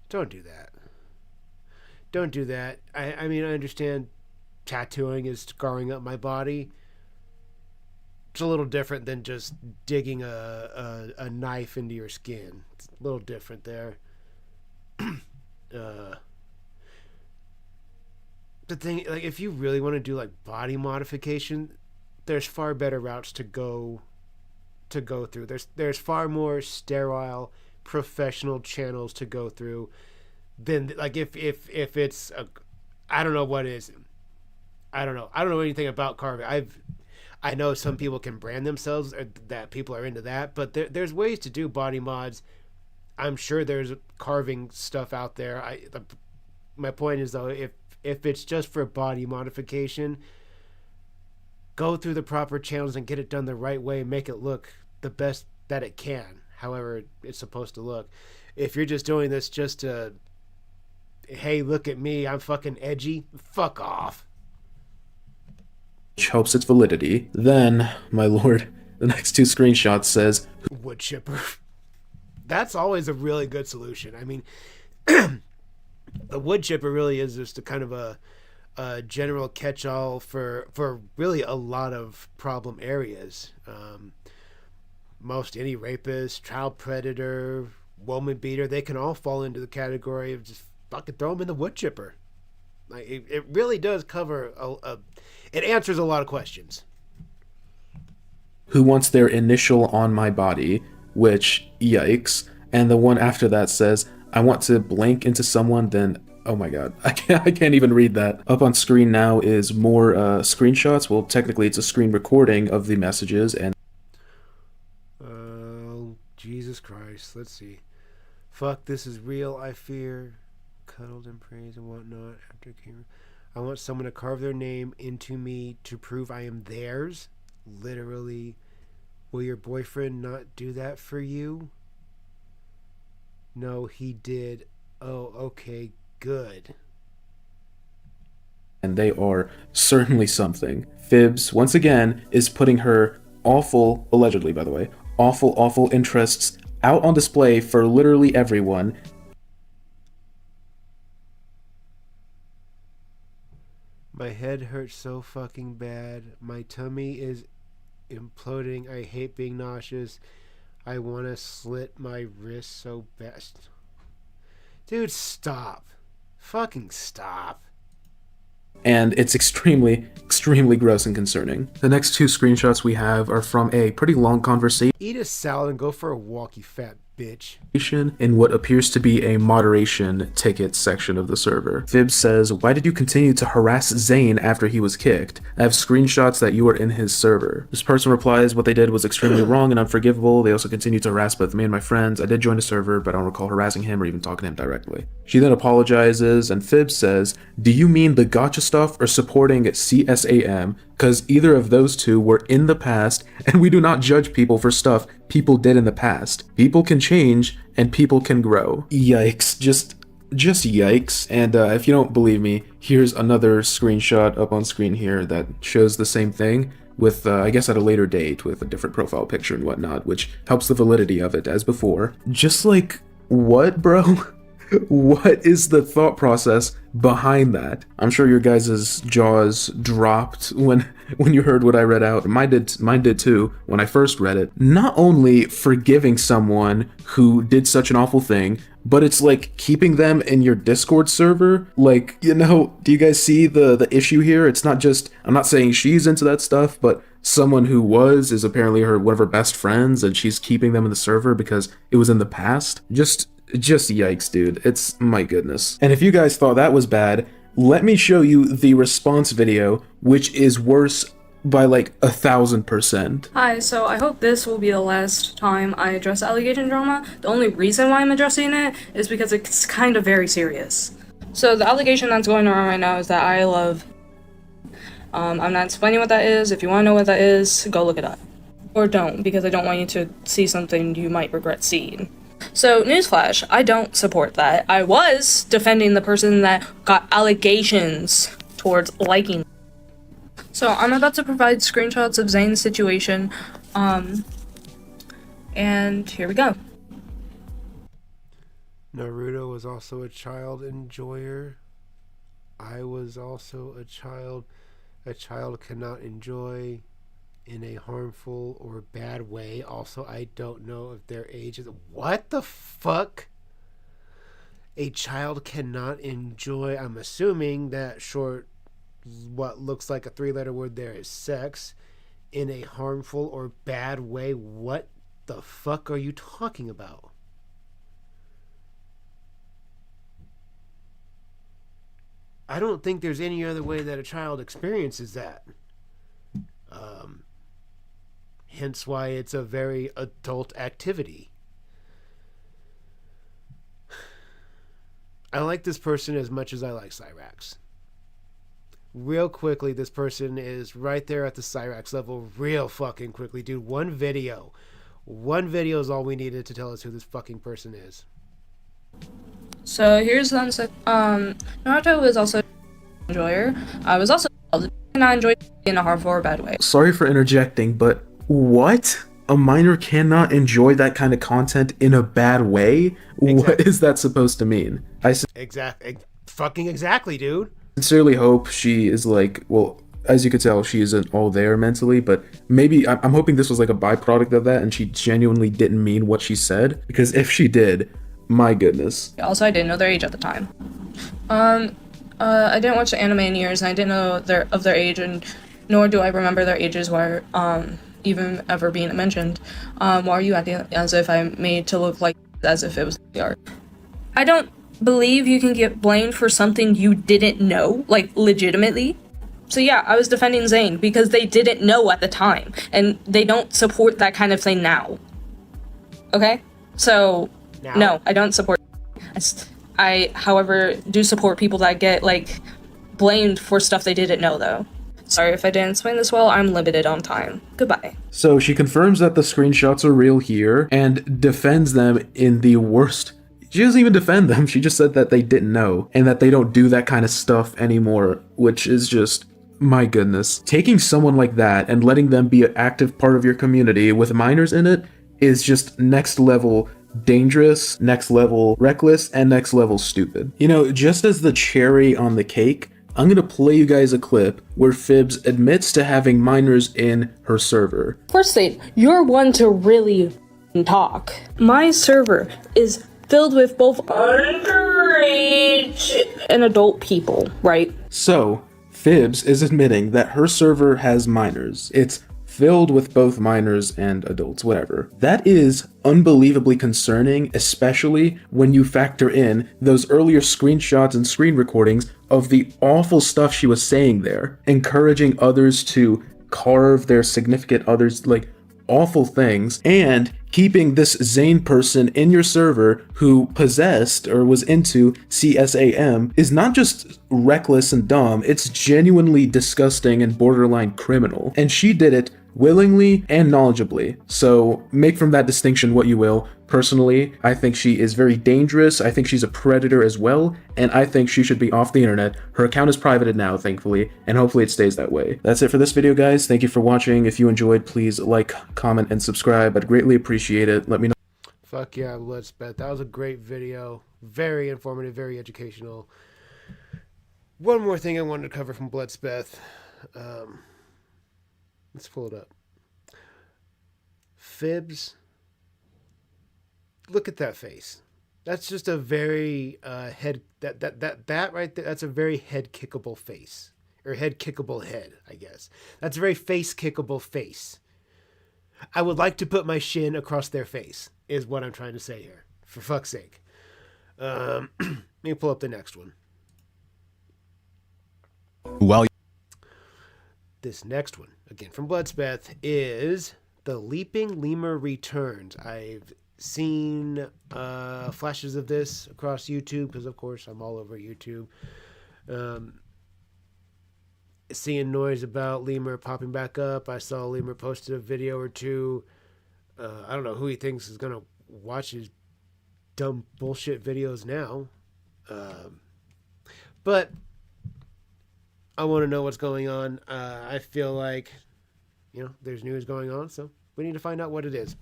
S1: Don't do that. Don't do that. I mean, I understand tattooing is scarring up my body, It's a little different than just digging a knife into your skin. It's a little different there. The thing, like, if you really want to do like body modification, there's far better routes to go through. There's far more sterile professional channels to go through than like if it's a, I don't know what is. I don't know anything about carving. I know some people can brand themselves, or that people are into that, but there's ways to do body mods. I'm sure there's carving stuff out there. My point is though, if it's just for body modification, go through the proper channels and get it done the right way, make it look the best that it can, however it's supposed to look. If you're just doing this just to, hey, look at me, I'm fucking edgy, fuck off.
S3: Which helps its validity. Then, my lord, the next two screenshots says,
S1: wood chipper. That's always a really good solution. I mean, the wood chipper really is just a kind of a general catch-all for really a lot of problem areas. Most any rapist, child predator, woman beater, they can all fall into the category of just fucking throw them in the wood chipper. Like it really does cover it answers a lot of questions.
S3: who wants their initial on my body, which, yikes. And the one after that says, I want to blank into someone, then, oh my god, I can't even read that. Up on screen now is more screenshots. Well, technically it's a screen recording of the messages, and
S1: Jesus Christ, let's see. Fuck, this is real, I fear. Cuddled and praised and whatnot after came. I want someone to carve their name into me to prove I am theirs. Literally. Will your boyfriend not do that for you? No, he did. Oh, okay, good.
S3: and they are certainly something. Fibs, once again, is putting her awful, allegedly by the way, awful interests out on display for literally everyone.
S1: My head hurts so fucking bad. My tummy is imploding. I hate being nauseous. I want to slit my wrist so bad. Dude, stop. Fucking stop.
S3: And it's extremely gross and concerning. The next two screenshots we have are from a pretty long conversation
S1: Eat a salad and go for a walk, you fat bitch.
S3: in what appears to be a moderation ticket section of the server. Fibs says, why did you continue to harass Zane after he was kicked? I have screenshots that you are in his server. This person replies, what they did was extremely wrong and unforgivable. They also continued to harass both me and my friends. I did join the server, but I don't recall harassing him or even talking to him directly. She then apologizes, and Fibs says, do you mean the gotcha stuff or supporting CSAM? Because either of those two were in the past, and we do not judge people for stuff people did in the past. People can change, and people can grow. Yikes. Just yikes. And if you don't believe me, here's another screenshot up on screen here that shows the same thing with, I guess at a later date, with a different profile picture and whatnot, which helps the validity of it as before. Just like, what, bro? What is the thought process behind that? I'm sure your guys' jaws dropped when you heard what I read out. Mine did too when I first read it. Not only forgiving someone who did such an awful thing, but it's like keeping them in your Discord server. Like, you know, do you guys see the issue here? It's not just, I'm not saying she's into that stuff, but someone who is apparently one of her best friends, and she's keeping them in the server because it was in the past. Just yikes, dude. It's, my goodness. And if you guys thought that was bad, let me show you the response video, which is worse by like 1,000%.
S5: Hi, so I hope this will be the last time I address allegation drama. The only reason why I'm addressing it is because it's kind of very serious. So the allegation that's going around right now is that I love. I'm not explaining what that is. If you want to know what that is, go look it up. Or don't, because I don't want you to see something you might regret seeing. So, newsflash, I don't support that. I was defending the person that got allegations towards liking. So, I'm about to provide screenshots of Zane's situation, and here we go.
S1: Naruto was also a child enjoyer. I was also a child. A child cannot enjoy. in a harmful or bad way. Also, I don't know if their age is... What the fuck? A child cannot enjoy... I'm assuming that short, what looks like a 3-letter word there is sex, in a harmful or bad way. What the fuck are you talking about? I don't think there's any other way that a child experiences that. Hence why it's a very adult activity. I like this person as much as I like Cyraxx. Real quickly, this person is right there at the Cyraxx level real fucking quickly. Dude, one video is all we needed to tell us who this fucking person is.
S5: So here's the Naruto was also an enjoyer. I was also not enjoyed in a harmful or bad way.
S3: Sorry for interjecting, but what? A minor cannot enjoy that kind of content in a bad way?
S1: Exactly.
S3: What is that supposed to mean?
S1: Exactly, dude.
S3: Sincerely hope she is like, well, as you could tell, she isn't all there mentally, but maybe I'm hoping this was like a byproduct of that and she genuinely didn't mean what she said, because if she did, my goodness.
S5: Also, I didn't know their age at the time. I didn't watch the anime in years, and I didn't know their age, and nor do I remember their ages were even ever being mentioned. Why are you acting as if I'm made to look like as if it was the art? I don't believe you can get blamed for something you didn't know, like legitimately. So yeah, I was defending Zane because they didn't know at the time, and they don't support that kind of thing now. Okay? So,
S1: Now?
S5: no, I don't support. I, however, do support people that get, like, blamed for stuff they didn't know, though. Sorry if I didn't explain this well, I'm limited on time. Goodbye.
S3: So she confirms that the screenshots are real here and defends them in the worst. She doesn't even defend them, she just said that they didn't know and that they don't do that kind of stuff anymore, which is just, my goodness. Taking someone like that and letting them be an active part of your community with minors in it is just next level dangerous, next level reckless, and next level stupid. You know, just as the cherry on the cake, I'm gonna play you guys a clip where Fibs admits to having minors in her server.
S5: First thing, you're one to really talk. My server is filled with both underage and adult people, right?
S3: So, Fibs is admitting that her server has minors. It's filled with both minors and adults, whatever. That is unbelievably concerning, especially when you factor in those earlier screenshots and screen recordings of the awful stuff she was saying there, encouraging others to carve their significant others, like awful things, and keeping this Zane person in your server who possessed or was into CSAM is not just reckless and dumb, it's genuinely disgusting and borderline criminal. And she did it willingly and knowledgeably. So make from that distinction what you will. Personally, I think she is very dangerous. I think she's a predator as well, and I think she should be off the internet. Her account is privated now, thankfully, and hopefully it stays that way. That's it for this video, guys. Thank you for watching. If you enjoyed, please like, comment, and subscribe. I'd greatly appreciate it. Let me know.
S1: Fuck yeah, Bloodspeth. That was a great video. Very informative, very educational. One more thing I wanted to cover from Bloodspeth. Let's pull it up. Fibs. Look at that face. That's just a very head that right there. That's a very head kickable face, or head kickable head, I guess. That's a very face kickable face. I would like to put my shin across their face, is what I'm trying to say here. For fuck's sake. Let me pull up the next one.
S6: Well,
S1: This next one, again from Bloodspeth, is The Leaping Lemur Returns. I've seen flashes of this across YouTube, because of course I'm all over YouTube. Seeing noise about Lemur popping back up. I saw Lemur posted a video or two. I don't know who he thinks is going to watch his dumb bullshit videos now. But I want to know what's going on. I feel like, there's news going on, so we need to find out what it is.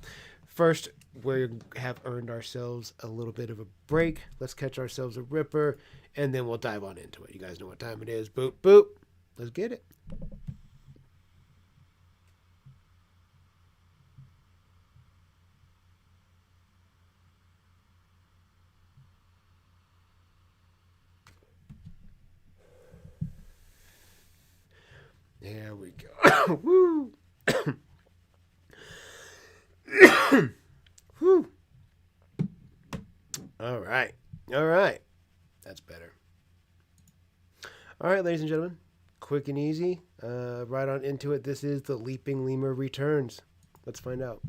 S1: First, we have earned ourselves a little bit of a break. Let's catch ourselves a ripper, and then we'll dive on into it. You guys know what time it is. Boop, boop. Let's get it. Here we go. Woo. Whew. All right. That's better. All right, ladies and gentlemen, quick and easy. Right on into it. This is the Leaping Lemur returns. Let's find out.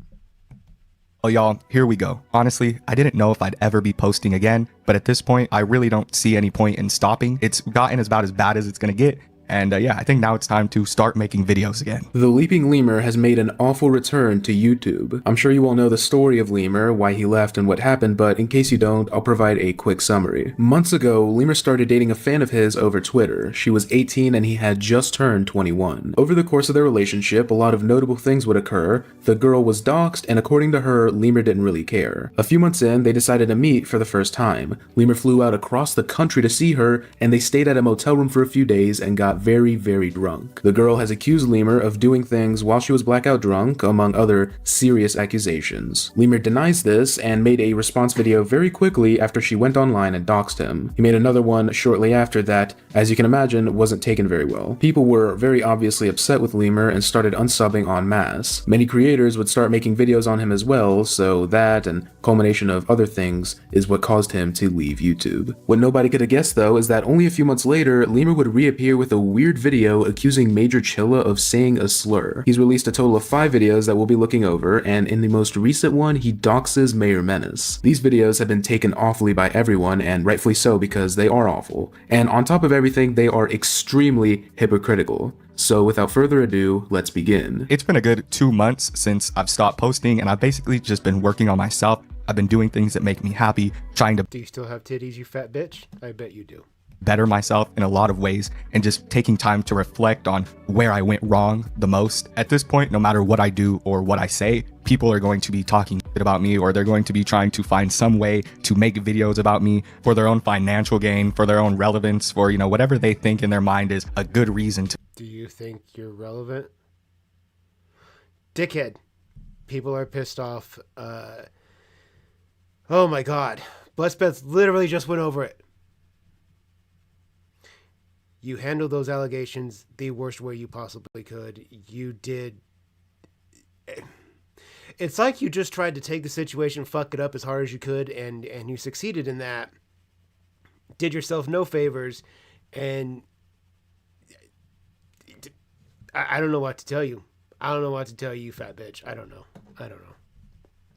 S6: Oh, y'all, here we go. Honestly, I didn't know if I'd ever be posting again, but at this point, I really don't see any point in stopping. It's gotten about as bad as it's gonna get. And yeah, I think now it's time to start making videos again.
S3: The Leaping Lemur has made an awful return to YouTube. I'm sure you all know the story of Lemur, why he left and what happened, but in case you don't, I'll provide a quick summary. Months ago, Lemur started dating a fan of his over Twitter. She was 18 and he had just turned 21. Over the course of their relationship, a lot of notable things would occur. The girl was doxxed, and according to her, Lemur didn't really care. A few months in, they decided to meet for the first time. Lemur flew out across the country to see her, and they stayed at a motel room for a few days and got very, very drunk. The girl has accused Lemur of doing things while she was blackout drunk, among other serious accusations. Lemur denies this and made a response video very quickly after she went online and doxed him. He made another one shortly after that, as you can imagine, wasn't taken very well. People were very obviously upset with Lemur and started unsubbing en masse. Many creators would start making videos on him as well, so that and culmination of other things is what caused him to leave YouTube. What nobody could have guessed though is that only a few months later, Lemur would reappear with a weird video accusing Major Chilla of saying a slur. He's released a total of 5 videos that we'll be looking over, and in the most recent one, he doxes Mayor Menace. These videos have been taken awfully by everyone, and rightfully so because they are awful. And on top of everything, they are extremely hypocritical. So without further ado, let's begin.
S6: It's been a good 2 months since I've stopped posting, and I've basically just been working on myself. I've been doing things that make me happy, trying to
S1: Do you still have titties, you fat bitch? I bet you do.
S6: better myself in a lot of ways, and just taking time to reflect on where I went wrong the most. At this point, no matter what I do or what I say, people are going to be talking shit about me, or they're going to be trying to find some way to make videos about me for their own financial gain, for their own relevance, for, you know, whatever they think in their mind is a good reason to.
S1: Do you think you're relevant? Dickhead. People are pissed off. Oh my god. Blessbeth literally just went over it. You handled those allegations the worst way you possibly could. You did. It's like you just tried to take the situation, fuck it up as hard as you could, and you succeeded in that. Did yourself no favors, and I don't know what to tell you. I don't know what to tell you, fat bitch. I don't know.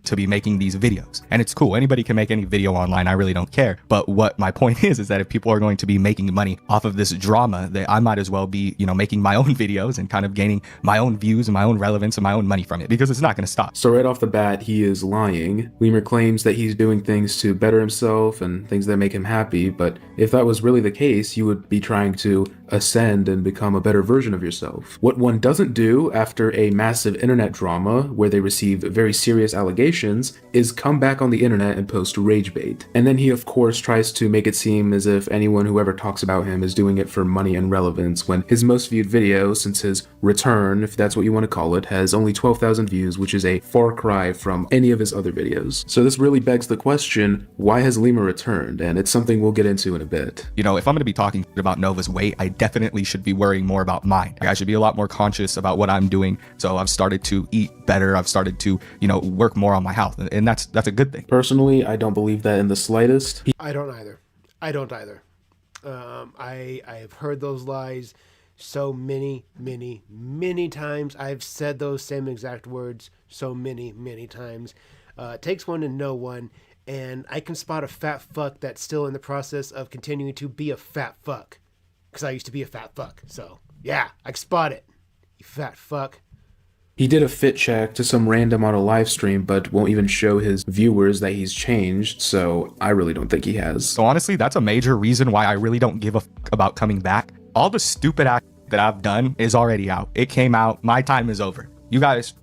S6: To be making these videos. And it's cool. Anybody can make any video online. I really don't care. But what my point is that if people are going to be making money off of this drama, that I might as well be, you know, making my own videos and kind of gaining my own views and my own relevance and my own money from it, because it's not going to stop.
S3: So right off the bat, he is lying. Lemur claims that he's doing things to better himself and things that make him happy, but if that was really the case, you would be trying to ascend and become a better version of yourself. What one doesn't do after a massive internet drama where they receive very serious allegations is come back on the internet and post rage bait. And then he of course tries to make it seem as if anyone who ever talks about him is doing it for money and relevance, when his most viewed video since his return, if that's what you want to call it, has only 12,000 views, which is a far cry from any of his other videos. So this really begs the question, why has Lemur returned? And it's something we'll get into in a bit.
S6: You know, if I'm going to be talking about Nova's weight, I definitely should be worrying more about mine. I should be a lot more conscious about what I'm doing. So I've started to eat better. I've started to, you know, work more on my health, and that's a good thing.
S3: Personally, I don't believe that in the slightest.
S1: I don't either. I have heard those lies so many times. I've said those same exact words so many times. It takes one to know one, and I can spot a fat fuck that's still in the process of continuing to be a fat fuck, because I used to be a fat fuck. So yeah, I can spot it. You fat fuck.
S3: He did a fit check to some random on a live stream, but won't even show his viewers that he's changed, so I really don't think he has.
S6: So honestly, that's a major reason why I really don't give a fuck about coming back. All the stupid act that I've done is already out. It came out. My time is over. You guys,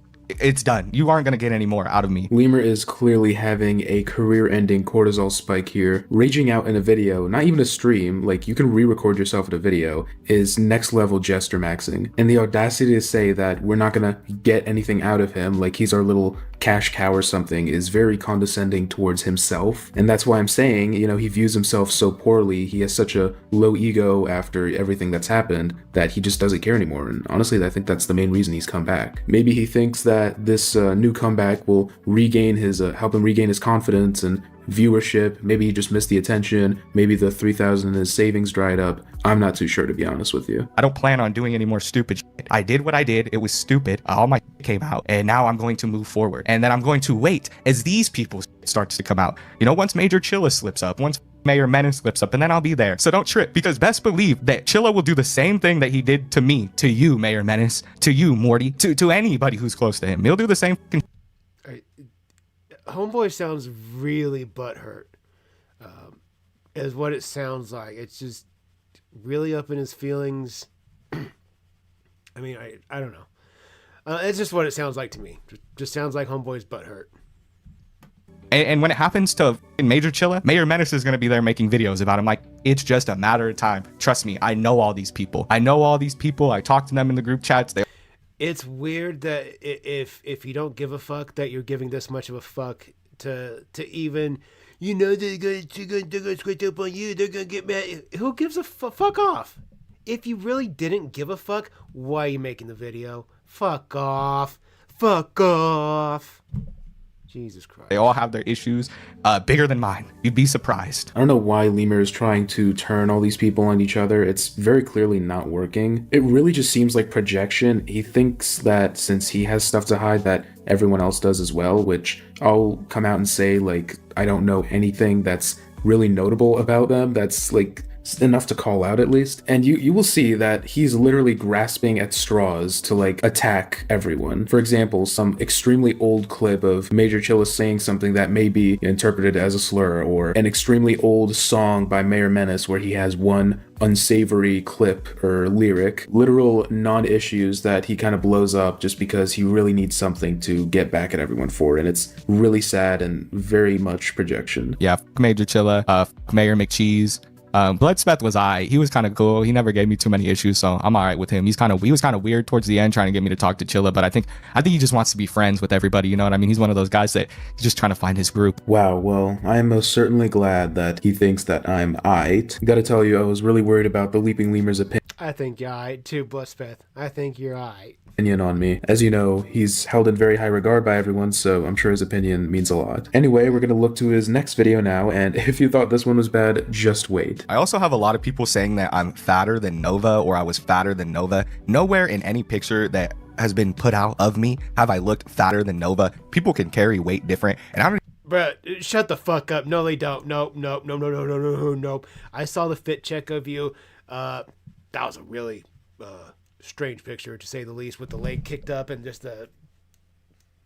S6: it's done. You aren't going to get any more out of me.
S3: Lemur is clearly having a career-ending cortisol spike here. Raging out in a video, not even a stream, like you can re-record yourself in a video, is next-level jester maxing. And the audacity to say that we're not going to get anything out of him, like he's our little cash cow or something is very condescending towards himself. And that's why I'm saying, you know, he views himself so poorly. He has such a low ego after everything that's happened that he just doesn't care anymore. And honestly, I think that's the main reason he's come back. Maybe he thinks that this new comeback will regain his, help him regain his confidence and viewership. Maybe he just missed the attention. Maybe the 3,000 in his savings dried up. I'm not too sure, to be honest with you.
S6: I don't plan on doing any more stupid shit. I did what I did. It was stupid. All my shit came out, and now I'm going to move forward. And then I'm going to wait as these people starts to come out. You know, once Major Chilla slips up, once Mayor Menace slips up, and then I'll be there. So don't trip, because best believe that Chilla will do the same thing that he did to me, to you, Mayor Menace, to you, Morty, to anybody who's close to him. He'll do the same fucking.
S1: Homeboy sounds really butthurt, is what it sounds like. It's just really up in his feelings. I mean, I don't know. It's just what it sounds like to me. Just sounds like Homeboy's butthurt.
S6: And when it happens to Major Chilla, Mayor Menace is going to be there making videos about him. Like, it's just a matter of time. Trust me, I know all these people. I talk to them in the group chats.
S1: It's weird that if you don't give a fuck, that you're giving this much of a fuck to even, you know, they're gonna switch up on you. They're gonna get mad. Who gives a fuck off? If you really didn't give a fuck, why are you making the video? Fuck off. Fuck off. Jesus Christ.
S6: They all have their issues bigger than mine. You'd be surprised.
S3: I don't know why Lemur is trying to turn all these people on each other. It's very clearly not working. It really just seems like projection. He thinks that since he has stuff to hide that everyone else does as well, which I'll come out and say, like, I don't know anything that's really notable about them. That's like enough to call out at least. And you will see that he's literally grasping at straws to like attack everyone. For example, some extremely old clip of Major Chilla saying something that may be interpreted as a slur, or an extremely old song by Mayor Menace where he has one unsavory clip or lyric, literal non-issues that he kind of blows up just because he really needs something to get back at everyone for. And it's really sad and very much projection.
S6: Yeah, Major Chilla, Mayor McCheese. Bloodspeth was he was kind of cool. He never gave me too many issues, so I'm all right with him. He was kind of weird towards the end, trying to get me to talk to Chilla, but I think he just wants to be friends with everybody. You know what I mean? He's one of those guys that he's just trying to find his group.
S3: Wow, well, I am most certainly glad that he thinks that I'm aight. Gotta tell you, I was really worried about the Leaping Lemur's opinion.
S1: I think you're aight too, Bloodspeth. I think you're aight.
S3: On me. As you know, he's held in very high regard by everyone, so I'm sure his opinion means a lot. Anyway, we're gonna look to his next video now, and if you thought this one was bad, just wait.
S6: I also have a lot of people saying that I'm fatter than Nova, or I was fatter than Nova. Nowhere in any picture that has been put out of me have I looked fatter than Nova. People can carry weight different, and I don't.
S1: Bruh, shut the fuck up. No, they don't. Nope. I saw the fit check of you. That was a really strange picture, to say the least, with the leg kicked up and just the.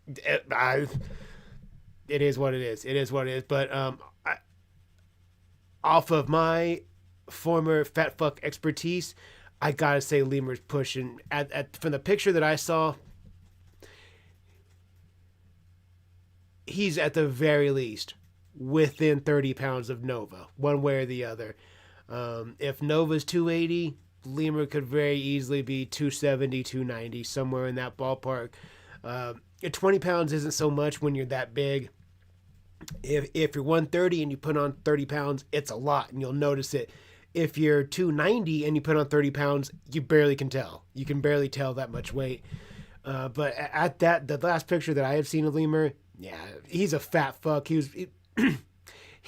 S1: It is what it is. It is what it is. But off of my former fat fuck expertise, I gotta say Lemur's pushing. From the picture that I saw, he's at the very least within 30 pounds of Nova, one way or the other. If Nova's 280, Lemur could very easily be 270, 290, somewhere in that ballpark. 20 pounds isn't so much when you're that big. If you're 130 and you put on 30 pounds, it's a lot, and you'll notice it. If you're 290 and you put on 30 pounds, you barely can tell. You can barely tell that much weight. But at the last picture that I have seen of Lemur, yeah, he's a fat fuck. He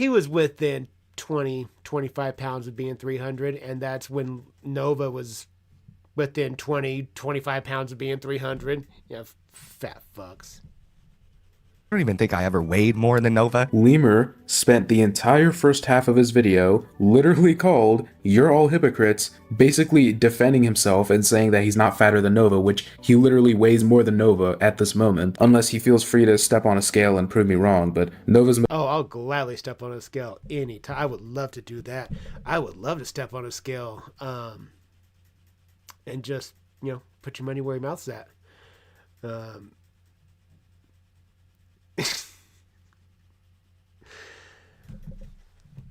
S1: was within 25 pounds of being 300, and that's when Nova was within 25 pounds of being 300. Yeah, fat fucks.
S6: I don't even think I ever weighed more than Nova.
S3: Lemur spent the entire first half of his video literally called "You're all hypocrites," basically defending himself and saying that he's not fatter than Nova, which he literally weighs more than Nova at this moment, unless he feels free to step on a scale and prove me wrong. But Nova's...
S1: Oh, I'll gladly step on a scale anytime. I would love to do that. I would love to step on a scale and just, put your money where your mouth's at.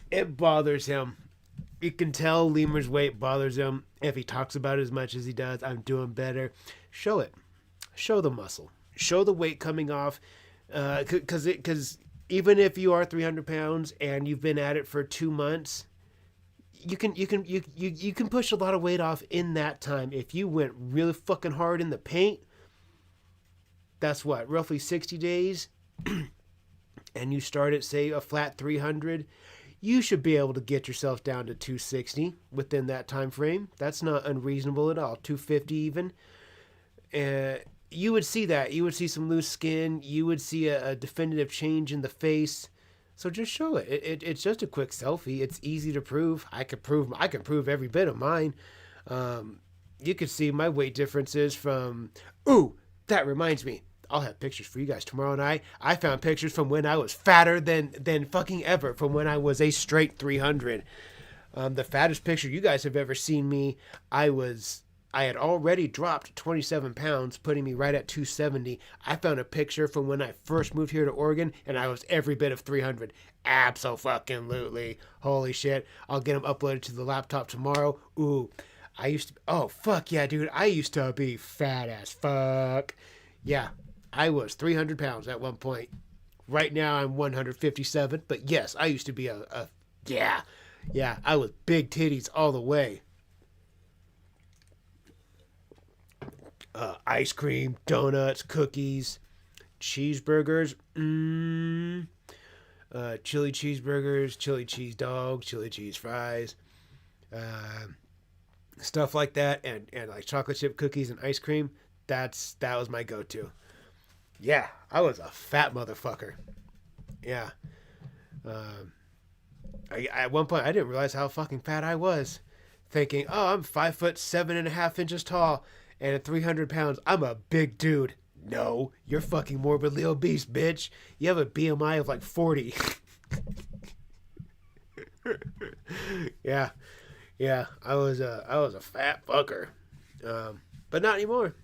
S1: It bothers him. You can tell Lemur's weight bothers him. If he talks about it as much as he does, I'm doing better. Show it. Show the muscle. Show the weight coming off. Because even if you are 300 pounds and you've been at it for 2 months, you can push a lot of weight off in that time. If you went really fucking hard in the paint, that's what, roughly 60 days, and you start at, say, a flat 300, you should be able to get yourself down to 260 within that time frame. That's not unreasonable at all. 250 even. You would see that. You would see some loose skin. You would see a definitive change in the face. So just show it. It's just a quick selfie. It's easy to prove. I can prove every bit of mine. You could see my weight differences from. Ooh, that reminds me. I'll have pictures for you guys tomorrow night. I found pictures from when I was fatter than fucking ever. From when I was a straight 300. The fattest picture you guys have ever seen me, I had already dropped 27 pounds, putting me right at 270. I found a picture from when I first moved here to Oregon, and I was every bit of 300. Abso-fucking-lutely. Holy shit. I'll get them uploaded to the laptop tomorrow. Ooh, oh, fuck yeah, dude. I used to be fat as fuck. Yeah, I was 300 pounds at one point. Right now, I'm 157, but yes, I used to be yeah, I was big titties all the way. Ice cream, donuts, cookies, cheeseburgers, chili cheeseburgers, chili cheese dogs, chili cheese fries, stuff like that, and like chocolate chip cookies and ice cream. That was my go-to. Yeah, I was a fat motherfucker. Yeah. At one point, I didn't realize how fucking fat I was. Thinking, oh, I'm 5'7.5" tall. And at 300 pounds, I'm a big dude. No, you're fucking morbidly obese, bitch. You have a BMI of like 40. Yeah, I was a fat fucker, but not anymore.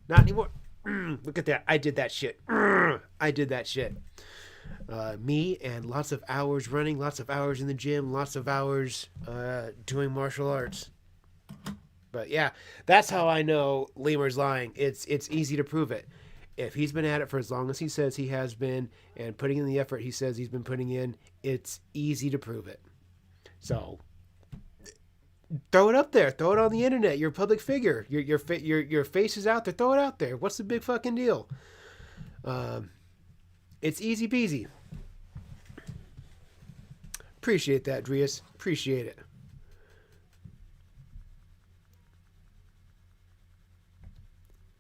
S1: Not anymore. Look at that. I did that shit. I did that shit. Me and lots of hours running, lots of hours in the gym, lots of hours doing martial arts. But yeah, that's how I know Lemur's lying. It's easy to prove it. If he's been at it for as long as he says he has been and putting in the effort he says he's been putting in, it's easy to prove it. So throw it up there. Throw it on the internet. You're a public figure. Your face is out there. Throw it out there. What's the big fucking deal? It's easy peasy. Appreciate that, Drius. Appreciate it.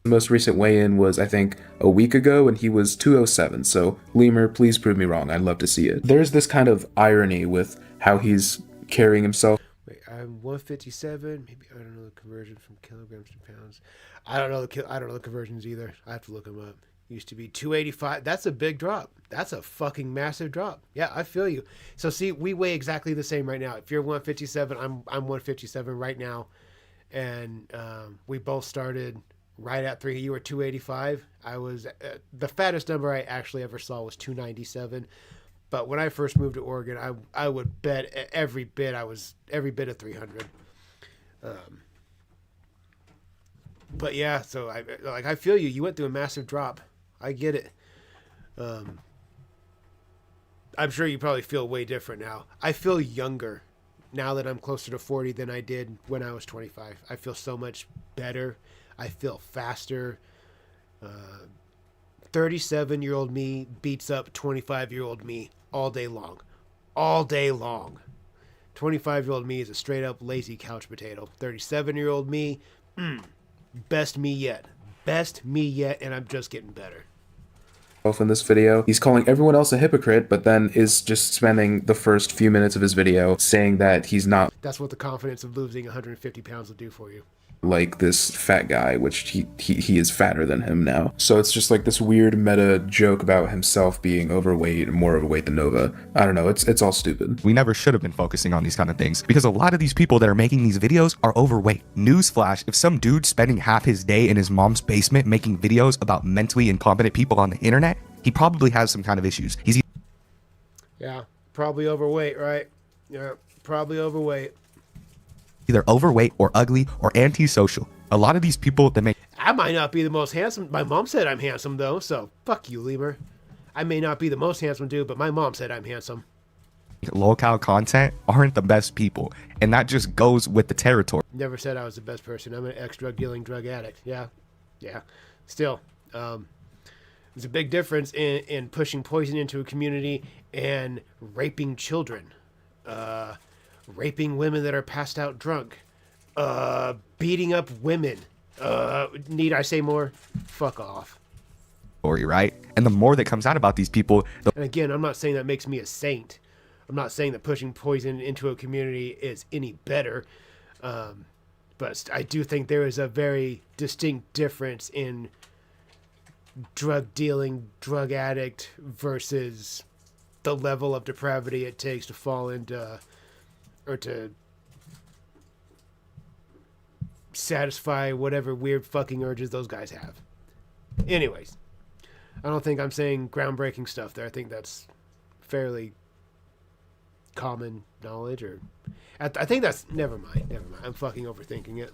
S3: The most recent weigh-in was, I think, a week ago, and he was 207. So, Lemur, please prove me wrong. I'd love to see it. There's this kind of irony with how he's carrying himself.
S1: Wait, I'm 157. Maybe I don't know the conversion from kilograms to pounds. I don't know the conversions either. I have to look them up. Used to be 285. That's a big drop. That's a fucking massive drop. Yeah, I feel you. So see, we weigh exactly the same right now. If you're 157, I'm 157 right now, and we both started right at 3. You were 285. I was the fattest number I actually ever saw was 297. But when I first moved to Oregon, I would bet every bit of 300. But yeah, so I feel you. You went through a massive drop. I get it. I'm sure you probably feel way different now. I feel younger now that I'm closer to 40 than I did when I was 25. I feel so much better. I feel faster. 37-year-old me beats up 25-year-old me all day long. All day long. 25-year-old me is a straight-up lazy couch potato. 37-year-old me, best me yet. Best me yet, and I'm just getting better.
S3: In this video, he's calling everyone else a hypocrite, but then is just spending the first few minutes of his video saying that he's not.
S1: That's what the confidence of losing 150 pounds will do for you.
S3: Like this fat guy, which he is fatter than him now. So it's just like this weird meta joke about himself being overweight and more overweight than Nova. I don't know, it's all stupid.
S6: We never should have been focusing on these kind of things because a lot of these people that are making these videos are overweight. Newsflash, if some dude's spending half his day in his mom's basement making videos about mentally incompetent people on the internet, he probably has some kind of issues.
S1: Yeah, probably overweight, right? Yeah, probably overweight.
S6: Either overweight or ugly or antisocial. A lot of these people that make...
S1: I might not be the most handsome. My mom said I'm handsome, though, so fuck you, Lemur. I may not be the most handsome dude, but my mom said I'm handsome.
S6: Locale content aren't the best people, and that just goes with the territory.
S1: Never said I was the best person. I'm an ex-drug dealing drug addict. Yeah. Still, there's a big difference in pushing poison into a community and raping children, raping women that are passed out drunk, beating up women. Need I say more? Fuck off.
S6: Right? And the more that comes out about these people, the
S1: And again, I'm not saying that makes me a saint. I'm not saying that pushing poison into a community is any better. But I do think there is a very distinct difference in drug dealing, drug addict versus the level of depravity it takes to fall into or to satisfy whatever weird fucking urges those guys have. Anyways, I don't think I'm saying groundbreaking stuff there. I think that's fairly common knowledge, or I think that's never mind. I'm fucking overthinking it.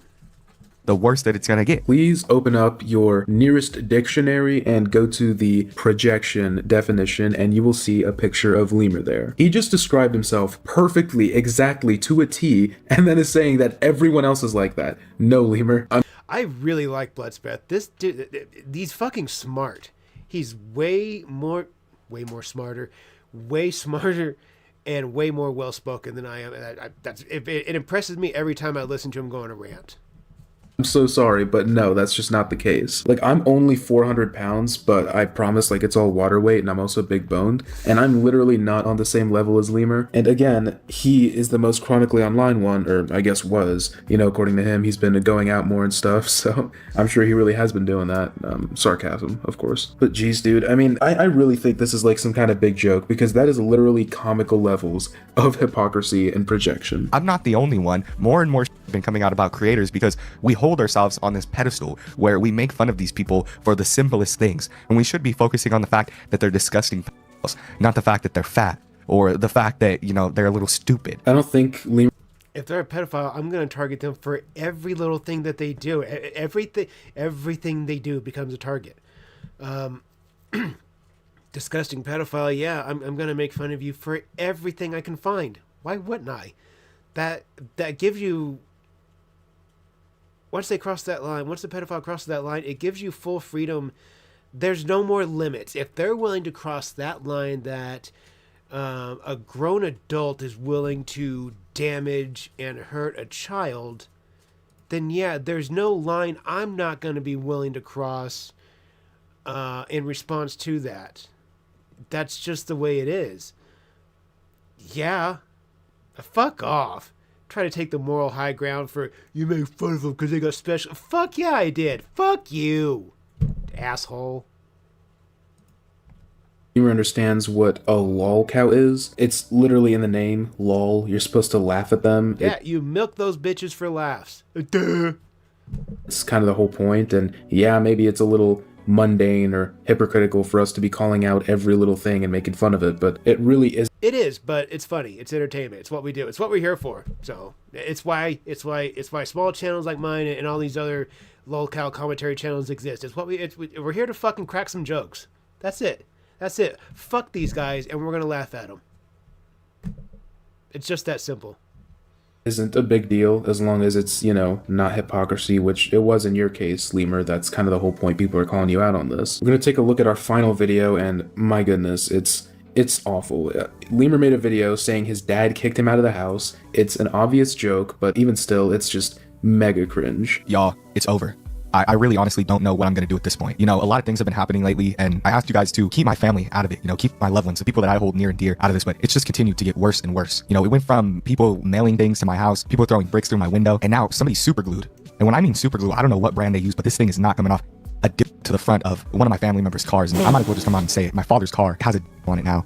S6: worse that it's gonna get.
S3: Please open up your nearest dictionary and go to the projection definition, and you will see a picture of Lemur there. He just described himself perfectly, exactly to a T, and then is saying that everyone else is like that. No, Lemur.
S1: I really like Bloodspeth. This dude, he's fucking smart. He's way smarter, and way more well-spoken than I am. And it impresses me every time I listen to him go on a rant.
S3: I'm so sorry, but no, that's just not the case. Like, I'm only 400 pounds, but I promise, like, it's all water weight, and I'm also big boned, and I'm literally not on the same level as Lemur. And again, he is the most chronically online one, or I guess was, you know, according to him. He's been going out more and stuff, so I'm sure he really has been doing that. Sarcasm, of course. But geez, dude, I mean, I really think this is like some kind of big joke, because that is literally comical levels of hypocrisy and projection.
S6: I'm not the only one. More and more have been coming out about creators because we hold ourselves on this pedestal where we make fun of these people for the simplest things, and we should be focusing on the fact that they're disgusting pedophiles, not the fact that they're fat or the fact that, you know, they're a little stupid.
S3: I don't think Lemur...
S1: If they're a pedophile, I'm going to target them for every little thing that they do. Everything they do becomes a target. Disgusting pedophile, yeah, I'm going to make fun of you for everything I can find. Why wouldn't I? That gives you... Once they cross that line, once the pedophile crosses that line, it gives you full freedom. There's no more limits. If they're willing to cross that line that a grown adult is willing to damage and hurt a child, then yeah, there's no line I'm not going to be willing to cross in response to that. That's just the way it is. Yeah. Fuck off. Try to take the moral high ground for, you made fun of them because they got special. Fuck yeah, I did. Fuck you, asshole.
S3: Lemur understands what a lol cow is. It's literally in the name, lol. You're supposed to laugh at them.
S1: Yeah, you milk those bitches for laughs. Duh.
S3: It's kind of the whole point, and yeah, maybe it's a little mundane or hypocritical for us to be calling out every little thing and making fun of it, but it really is.
S1: It is, but it's funny. It's entertainment. It's what we do. It's what we're here for. So it's why small channels like mine and all these other lolcow commentary channels exist. We're here to fucking crack some jokes. That's it. Fuck these guys, and we're gonna laugh at them. It's just that simple.
S3: Isn't a big deal as long as it's, you know, not hypocrisy, which it was in your case, Lemur. That's kind of the whole point. People are calling you out on this. We're gonna take a look at our final video, and my goodness, it's awful. Lemur made a video saying his dad kicked him out of the house. It's an obvious joke, but even still, it's just mega cringe.
S6: Y'all, it's over. I really honestly don't know what I'm going to do at this point. You know, a lot of things have been happening lately, and I asked you guys to keep my family out of it, you know, keep my loved ones, the people that I hold near and dear out of this, but it's just continued to get worse and worse. You know, it went from people mailing things to my house, people throwing bricks through my window, and now somebody's super glued. And when I mean super glue, I don't know what brand they use, but this thing is not coming off. A dip to the front of one of my family members' cars, and I might as well just come out and say it. My father's car has a dip on it now.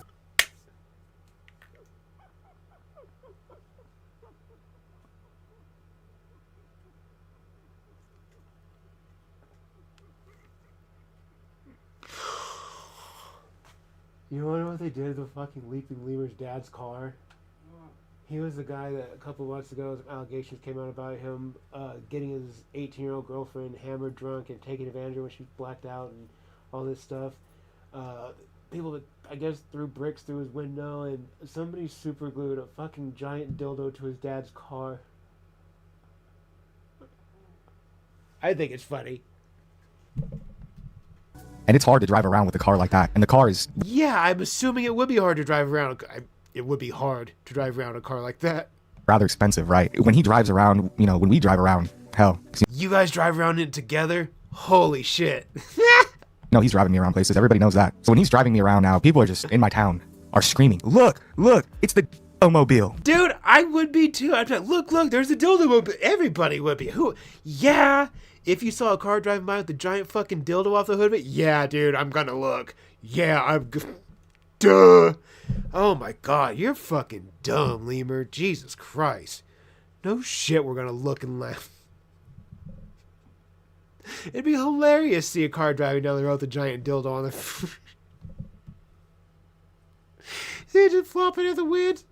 S1: You wanna know what they did to the fucking Leaping Lemur's dad's car? He was the guy that a couple months ago, some allegations came out about him getting his 18-year-old girlfriend hammered drunk and taking advantage of her when she blacked out and all this stuff. people that I guess threw bricks through his window, and somebody super glued a fucking giant dildo to his dad's car. I think it's funny.
S6: And it's hard to drive around with a car like that. And the car is
S1: Yeah, I'm assuming it would be hard to drive around. It would be hard to drive around a car like that.
S6: rather expensive, right? When he drives around, you know, when we drive around, hell.
S1: You guys drive around it together? Holy shit.
S6: No, he's driving me around places. Everybody knows that. So when he's driving me around now, people are just in my town are screaming, look, it's the mobile.
S1: Dude, I would be too. I'd be like, look, there's a dildo mobile. Everybody would be. Who? Yeah. If you saw a car driving by with a giant fucking dildo off the hood of it, yeah, dude, I'm gonna look. Yeah, duh. Oh my god, you're fucking dumb, Lemur. Jesus Christ. No shit, we're gonna look and laugh. It'd be hilarious to see a car driving down the road with a giant dildo on the see it just flopping in the wind.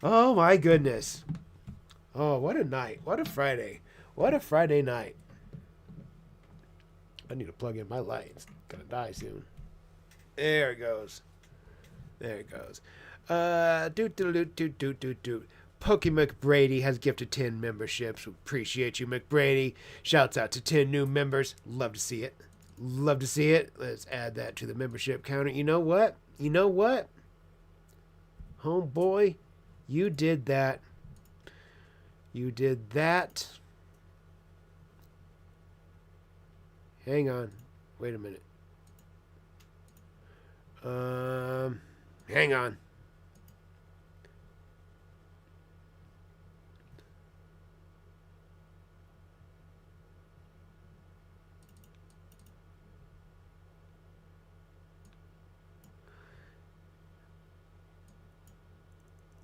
S1: Oh my goodness. Oh, what a night. What a Friday. What a Friday night. I need to plug in my light. It's gonna die soon. There it goes. There it goes. Pokey McBrady has gifted 10 memberships. We appreciate you, McBrady. Shouts out to 10 new members. Love to see it. Love to see it. Let's add that to the membership counter. You know what? You know what? Homeboy, you did that. You did that. Hang on. Wait a minute. Hang on.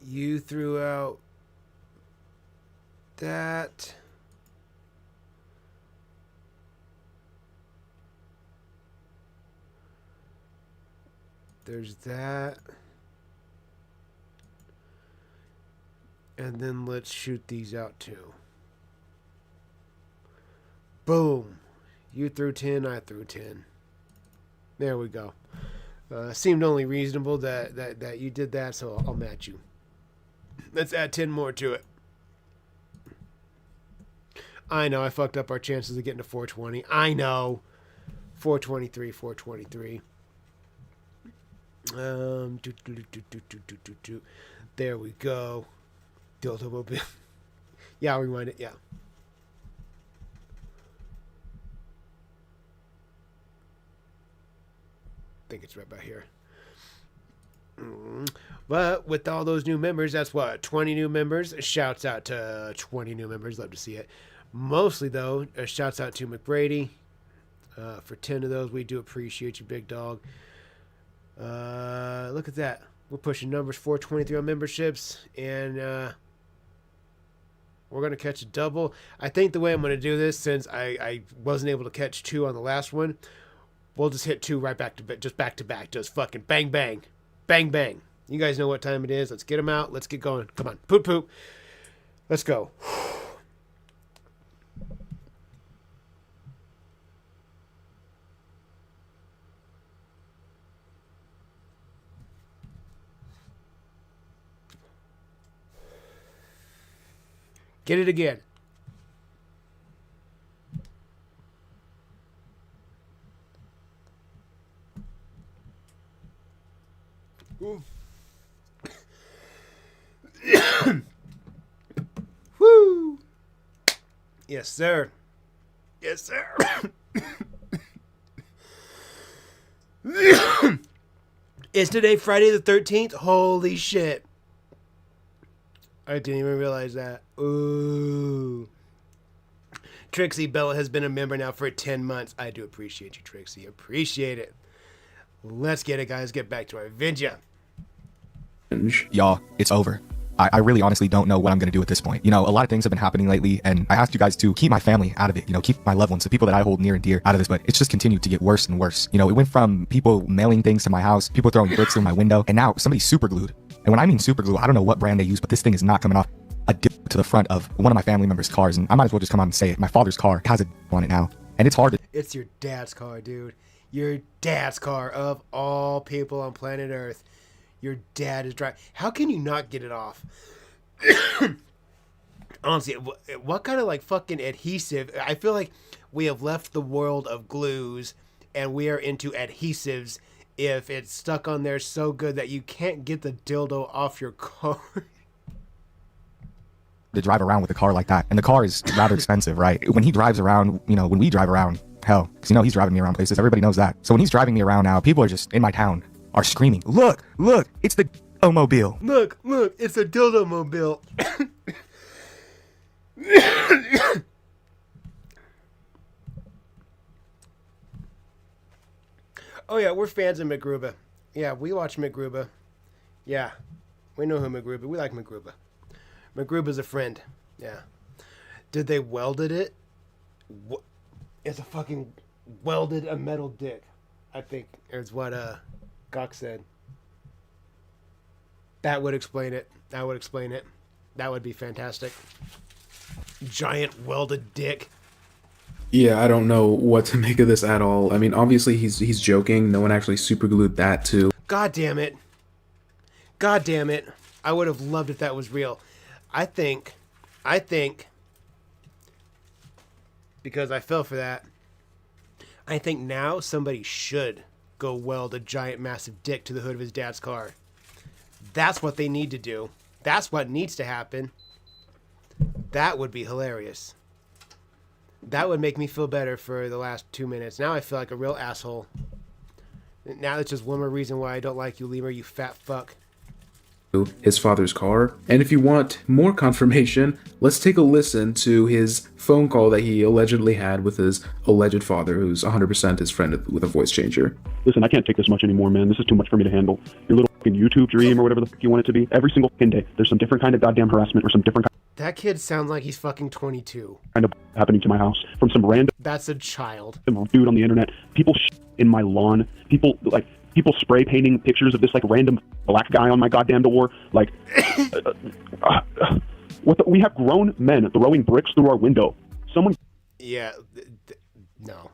S1: You threw out that. There's that. And then let's shoot these out too. Boom. You threw 10, I threw 10. There we go. Seemed only reasonable that you did that, so I'll match you. Let's add 10 more to it. I know, I fucked up our chances of getting to 420. I know. 423. There we go. Dildo mobile. Yeah, I'll rewind it, yeah. I think it's right about here. But with all those new members, that's what, 20 new members. Shouts out to 20 new members. Love to see it. Mostly, though, shouts out to McBrady. For 10 of those, we do appreciate you, big dog. Look at that. We're pushing numbers, 423 on memberships. And we're going to catch a double. I think the way I'm going to do this, since I wasn't able to catch 2 on the last one, we'll just hit 2 right back to back. Just fucking bang, bang. Bang, bang. You guys know what time it is. Let's get them out. Let's get going. Come on. Poop, poop. Let's go. Get it again. Woo! Yes, sir. Yes, sir. Is today Friday the 13th? Holy shit. I didn't even realize that. Ooh. Trixie Bella has been a member now for 10 months. I do appreciate you, Trixie. Appreciate it. Let's get it, guys. Get back to our video.
S6: Y'all, it's over. I really honestly don't know what I'm going to do at this point. You know, a lot of things have been happening lately, and I asked you guys to keep my family out of it, you know, keep my loved ones, the people that I hold near and dear out of this, but it's just continued to get worse and worse. You know, it went from people mailing things to my house, people throwing bricks through my window, and now somebody's super glued. And when I mean super glue, I don't know what brand they use, but this thing is not coming off. A dip to the front of one of my family members' cars, and I might as well just come out and say it. My father's car has a dip on it now, and it's hard to...
S1: It's your dad's car, dude. Your dad's car, of all people on planet Earth. Your dad is driving. How can you not get it off? Honestly, what kind of like fucking adhesive? I feel like we have left the world of glues and we are into adhesives. If it's stuck on there so good that you can't get the dildo off your car.
S6: To drive around with a car like that. And the car is rather expensive, right? When he drives around, you know, when we drive around, hell, because you know he's driving me around places. Everybody knows that. So when he's driving me around now, people are just in my town are screaming, look, look, it's the mobile.
S1: Look, it's a dildo mobile. Oh yeah, we're fans of McGruba. Yeah, we watch McGruba. Yeah, we know who McGruba. We like McGruba. McGruba's a friend. Yeah. Did they welded it? It's a fucking welded a metal dick. I think is what Gok said. That would explain it. That would explain it. That would be fantastic. Giant welded dick.
S3: Yeah, I don't know what to make of this at all. I mean, obviously he's joking. No one actually superglued that to.
S1: God damn it. God damn it. I would have loved if that was real. I think, because I fell for that, I think now somebody should go weld a giant massive dick to the hood of his dad's car. That's what they need to do. That's what needs to happen. That would be hilarious. That would make me feel better for the last 2 minutes. Now I feel like a real asshole. Now that's just one more reason why I don't like you, Lemur, you fat fuck.
S3: His father's car. And if you want more confirmation, let's take a listen to his phone call that he allegedly had with his alleged father, who's 100% his friend with a voice changer.
S7: Listen, I can't take this much anymore, man. This is too much for me to handle. Your little fucking YouTube dream or whatever the fuck you want it to be. Every single fucking day, there's some different kind of goddamn harassment or some different
S1: That kid sounds like he's fucking 22.
S7: kind of happening to my house from some random
S1: That's a child.
S7: dude on the internet. People in my lawn. People spray painting pictures of this like random black guy on my goddamn door. Like, we have grown men throwing bricks through our window. Someone
S1: Yeah, no.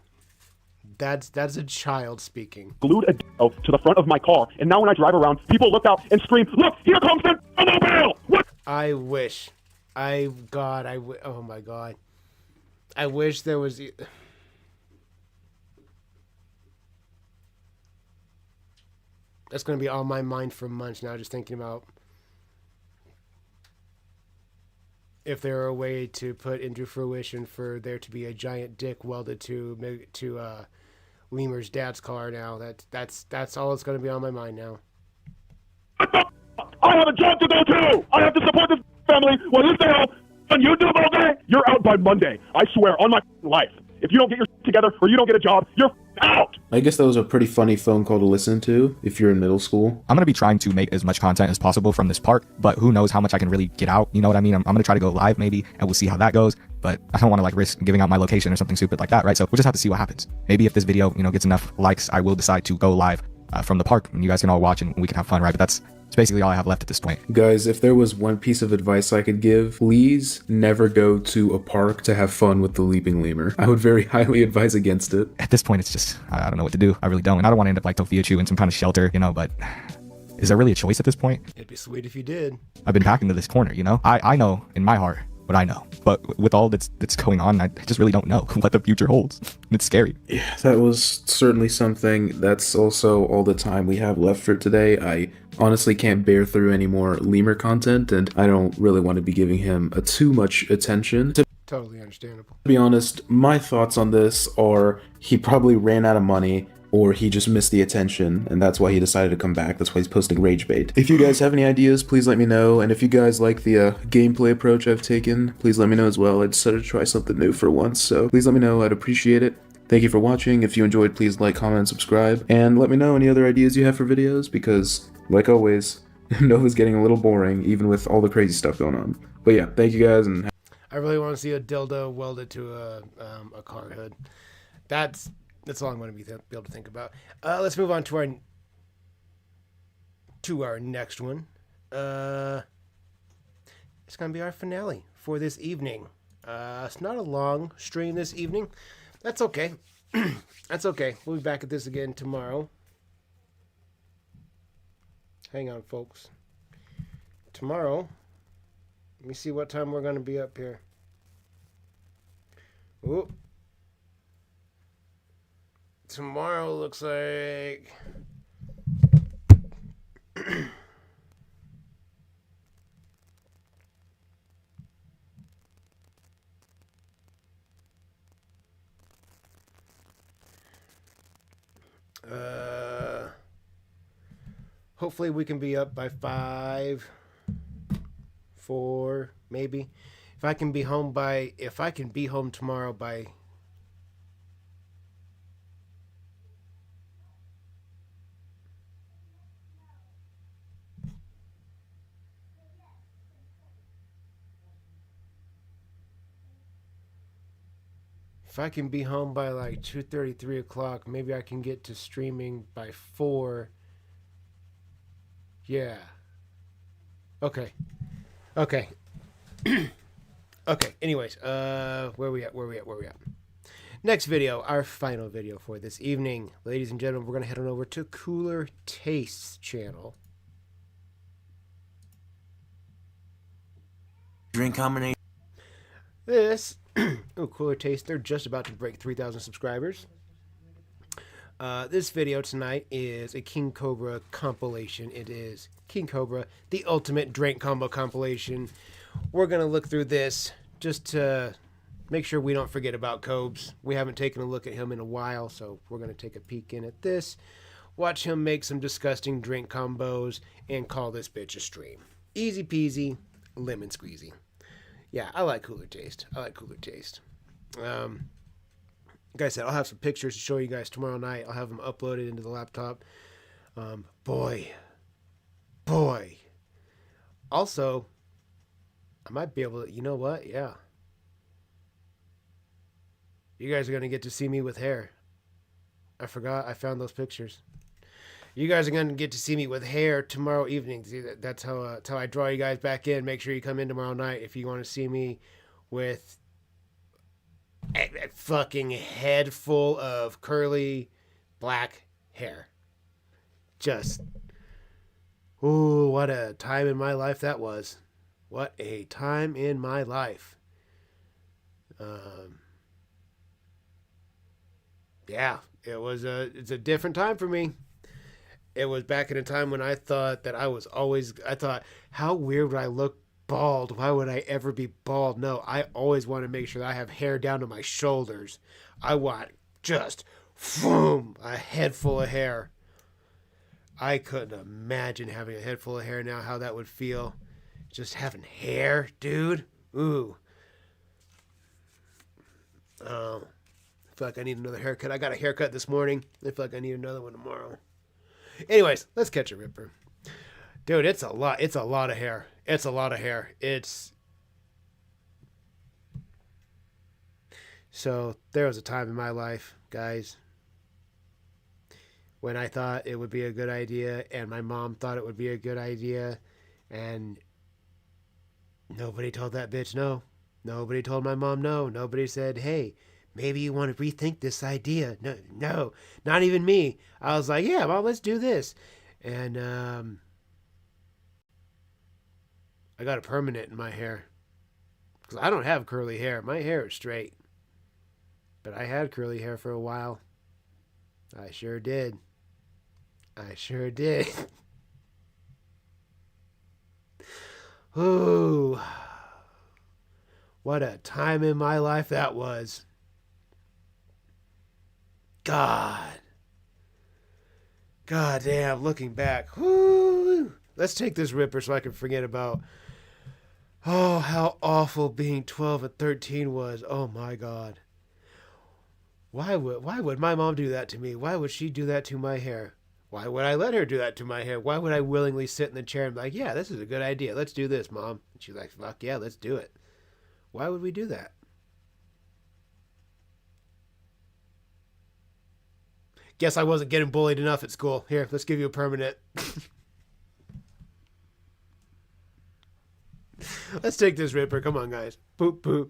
S1: That's a child speaking.
S7: glued a dildo to the front of my car, and now when I drive around, people look out and scream, "Look, here comes the mobile!" What?
S1: I wish. Oh my God. I wish there was. That's going to be on my mind for months now, just thinking about if there were a way to put into fruition for there to be a giant dick welded to Lemur's dad's car. Now that's all that's going to be on my mind now.
S7: I have a job to go to. I have to support this family. Well, you stay home on YouTube all day. You're out by Monday. I swear on my life. If you don't get your together or you don't get a job, you're out.
S3: I guess that was a pretty funny phone call to listen to if you're in middle school.
S6: I'm going to be trying to make as much content as possible from this part, but who knows how much I can really get out. You know what I mean? I'm going to try to go live maybe, and we'll see how that goes. But I don't want to like risk giving out my location or something stupid like that, right? So we'll just have to see what happens. Maybe if this video, gets enough likes, I will decide to go live from the park, and you guys can all watch and we can have fun, right? But that's basically all I have left at this point.
S3: Guys, if there was one piece of advice I could give, please never go to a park to have fun with the Leaping Lemur. I would very highly advise against it.
S6: At this point, it's just, I don't know what to do. I really don't. And I don't want to end up like Tofiachu in some kind of shelter, but is there really a choice at this point?
S1: It'd be sweet if you did.
S6: I've been back into this corner, I know in my heart what I know, but with all that's going on, I just really don't know what the future holds. It's scary.
S3: Yeah, that was certainly something. That's also all the time we have left for today. I honestly can't bear through any more Lemur content, and I don't really want to be giving him too much attention. To
S1: Totally understandable.
S3: be honest, my thoughts on this are he probably ran out of money, or he just missed the attention, and that's why he decided to come back. That's why he's posting rage bait. If you guys have any ideas, please let me know, and if you guys like the gameplay approach I've taken, please let me know as well. I decided to try something new for once, so please let me know. I'd appreciate it. Thank you for watching. If you enjoyed, please like, comment, and subscribe, and let me know any other ideas you have for videos, because, like always, Nova's getting a little boring, even with all the crazy stuff going on. But yeah, thank you guys, and
S1: I really want to see a dildo welded to a car hood. That's all I'm going to be able to think about. Let's move on to our next one. It's going to be our finale for this evening. It's not a long stream this evening. That's okay. That's okay. We'll be back at this again tomorrow. Hang on, folks. Tomorrow, let me see what time we're going to be up here. Oop. Tomorrow looks like... hopefully we can be up by 5, 4, maybe. If I can be home tomorrow by... If I can be home by like 2:30, 3 o'clock, maybe I can get to streaming by 4. Yeah. Okay. Okay. Okay. Anyways, where we at? Next video, our final video for this evening. Ladies and gentlemen, we're going to head on over to Cooler Tastes channel.
S8: Drink combination.
S1: This, Cooler Taste, they're just about to break 3,000 subscribers. This video tonight is a King Cobra compilation. It is King Cobra, the ultimate drink combo compilation. We're going to look through this just to make sure we don't forget about Cobes. We haven't taken a look at him in a while, so we're going to take a peek in at this, watch him make some disgusting drink combos, and call this bitch a stream. Easy peasy, lemon squeezy. Yeah, I like Cooler Taste. Like I said, I'll have some pictures to show you guys tomorrow night. I'll have them uploaded into the laptop. Boy. Also, I might be able to, you know what? Yeah. You guys are going to get to see me with hair. I forgot I found those pictures. You guys are going to get to see me with hair tomorrow evening. See, that's how I draw you guys back in. Make sure you come in tomorrow night if you want to see me with a fucking head full of curly black hair. Just, ooh, what a time in my life that was. What a time in my life. Yeah, it's a different time for me. It was back in a time when I thought that I thought, how weird would I look bald? Why would I ever be bald? No, I always want to make sure that I have hair down to my shoulders. I want just, boom, a head full of hair. I couldn't imagine having a head full of hair now, how that would feel. Just having hair, dude. Ooh. I feel like I need another haircut. I got a haircut this morning. I feel like I need another one tomorrow. Anyways, let's catch a ripper. Dude, it's a lot. It's a lot of hair. So there was a time in my life, guys, when I thought it would be a good idea, and my mom thought it would be a good idea, and nobody told that bitch no. Nobody told my mom no. Nobody said, hey, maybe you want to rethink this idea. No, not even me. I was like, yeah, Mom, let's do this. And I got a permanent in my hair. Because I don't have curly hair. My hair is straight. But I had curly hair for a while. I sure did. Ooh. What a time in my life that was. God damn, looking back. Whoo. Let's take this ripper so I can forget about, oh, how awful being 12 and 13 was. Oh my God. Why would my mom do that to me? Why would she do that to my hair? Why would I let her do that to my hair? Why would I willingly sit in the chair and be like, yeah, this is a good idea. Let's do this, Mom. And she's like, fuck yeah, let's do it. Why would we do that? Guess I wasn't getting bullied enough at school. Here, let's give you a permanent. Let's take this ripper. Come on, guys. Boop, boop.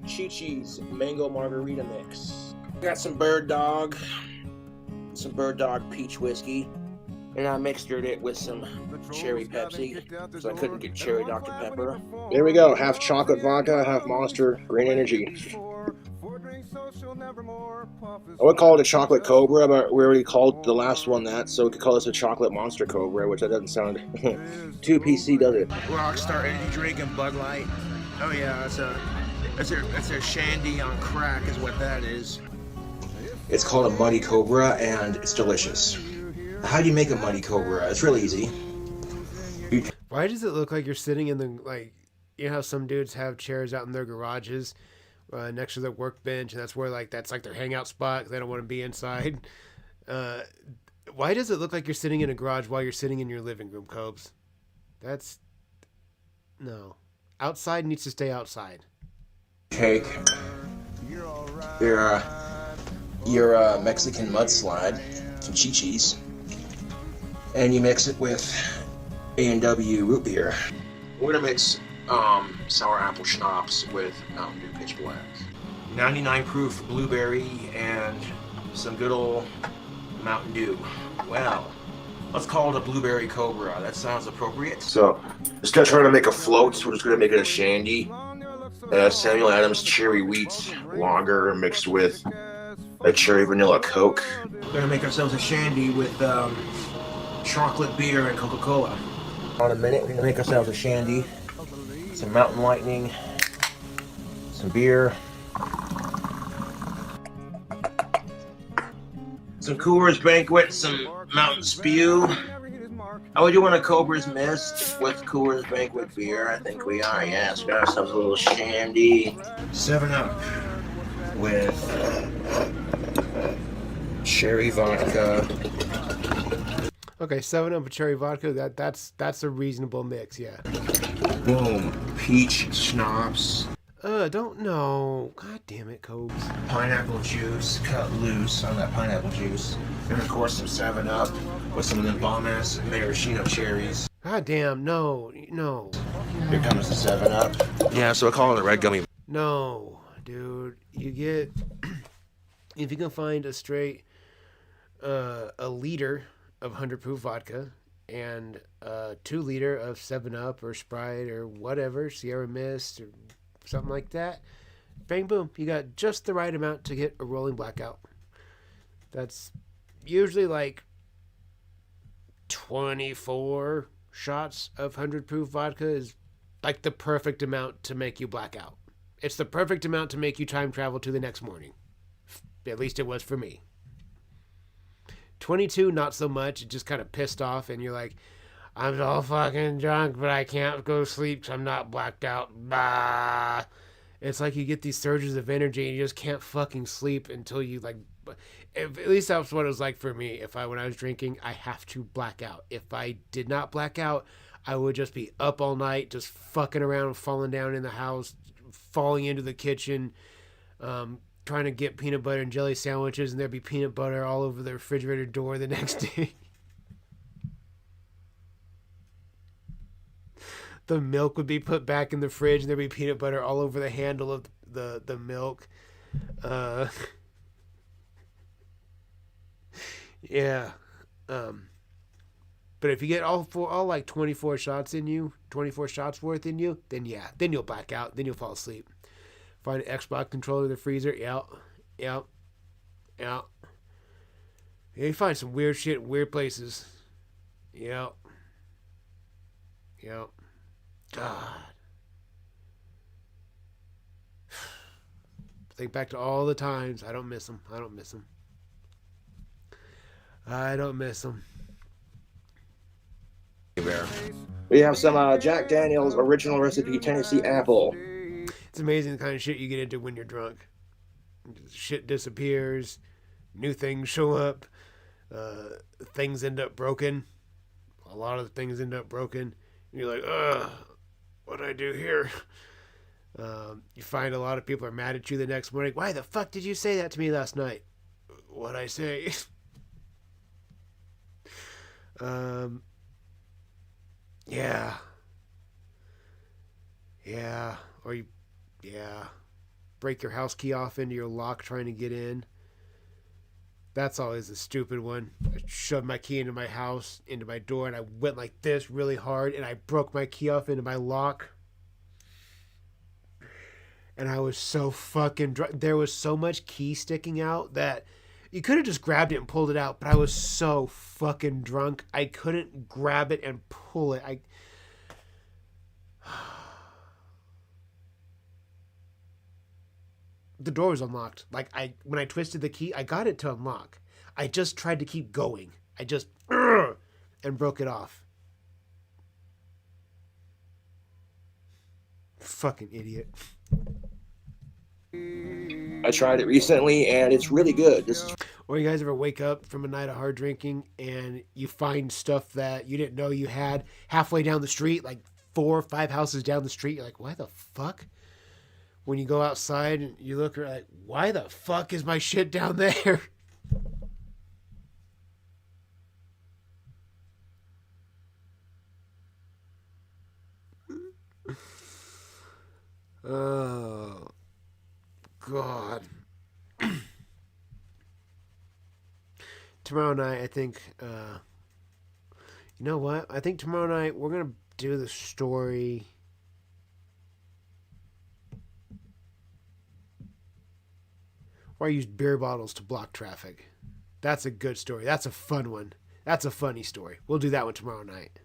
S9: Chi-Chi's mango margarita mix. Got some bird dog peach whiskey, and I mixtured it with some cherry Pepsi, so I couldn't get cherry Dr. Pepper. There we go, half chocolate vodka, half Monster Green Energy. I would call it a chocolate Cobra, but we already called the last one that, so we could call this a chocolate Monster Cobra, which that doesn't sound too PC, does it? Rockstar energy drink and Bud Light. Oh yeah, that's a shandy on crack is what that is.
S8: It's called a Muddy Cobra, and it's delicious. How do you make a Muddy Cobra? It's really easy.
S1: Why does it look like you're sitting in the, like, you know how some dudes have chairs out in their garages next to their workbench, and that's where, like, that's like their hangout spot. They don't want to be inside. Why does it look like you're sitting in a garage while you're sitting in your living room, Cobes? That's, no. Outside needs to stay outside.
S8: Take your Mexican mudslide, some Chi-Chi's, and you mix it with A&W root beer. We're gonna mix sour apple schnapps with Mountain Dew Pitch Black, 99 proof blueberry, and some good old Mountain Dew. Well, let's call it a blueberry Cobra. That sounds appropriate. So, instead of trying to make a float, we're just gonna make it a shandy. Samuel Adams cherry wheat lager mixed with a cherry vanilla Coke. We're gonna make ourselves a shandy with chocolate beer and Coca-Cola. In a minute, we're gonna make ourselves a shandy. Some Mountain Lightning, some beer, some Coors Banquet, some Mountain Spew. Are we doing a Cobra's Mist with Coors Banquet beer? I think we are, yes. We got ourselves a little shandy. 7-Up with cherry vodka.
S1: Okay, 7-Up with cherry vodka, that's a reasonable mix, yeah.
S8: Boom. Peach schnapps.
S1: Don't know. God damn it, Cobes.
S8: Pineapple juice cut loose on that pineapple juice. And of course some 7-Up with some of them bomb-ass maraschino cherries.
S1: God damn, no.
S8: Here comes the 7-Up. Yeah, so I call it a red gummy.
S1: No, dude. You get, if you can find a straight, a liter of 100 proof vodka and 2 liter of 7-Up or Sprite or whatever, Sierra Mist or something like that, bang boom, you got just the right amount to get a rolling blackout. That's usually like 24 shots of 100 proof vodka is like the perfect amount to make you black out. It's the perfect amount to make you time travel to the next morning. At least it was for me. 22, not so much. It just kind of pissed off, and you're like, I'm so fucking drunk, but I can't go to sleep because I'm not blacked out. Bah. It's like you get these surges of energy, and you just can't fucking sleep until you, like, at least that's what it was like for me. When I was drinking, I have to black out. If I did not black out, I would just be up all night, just fucking around, falling down in the house, falling into the kitchen, trying to get peanut butter and jelly sandwiches, and there'd be peanut butter all over the refrigerator door the next day. The milk would be put back in the fridge, and there'd be peanut butter all over the handle of the milk. Yeah. But if you get all like 24 shots in you, 24 shots worth in you, then yeah, then you'll black out, then you'll fall asleep. Find an Xbox controller in the freezer. Yep. Yeah, you find some weird shit in weird places. Yep. God. Think back to all the times. I don't miss them.
S9: We have some Jack Daniel's original recipe Tennessee apple.
S1: It's amazing the kind of shit you get into when you're drunk. Shit disappears. New things show up. Things end up broken. A lot of the things end up broken. And you're like, what'd I do here? You find a lot of people are mad at you the next morning. Why the fuck did you say that to me last night? What'd I say? Yeah. break your house key off into your lock trying to get in. That's always a stupid one. I shoved my key into my house, into my door, and I went like this really hard, and I broke my key off into my lock. And I was so fucking drunk. There was so much key sticking out that you could have just grabbed it and pulled it out, but I was so fucking drunk, I couldn't grab it and pull it. The door was unlocked. Like, when I twisted the key, I got it to unlock. I just tried to keep going. I just and broke it off. Fucking idiot.
S8: I tried it recently, and it's really good.
S1: Or you guys ever wake up from a night of hard drinking and you find stuff that you didn't know you had halfway down the street, like 4 or 5 houses down the street? You're like, why the fuck? When you go outside and you look, you're like, why the fuck is my shit down there? Oh, God. Tomorrow night, I think, you know what? I think tomorrow night we're going to do the story. Where I used beer bottles to block traffic. That's a good story. That's a fun one. That's a funny story. We'll do that one tomorrow night.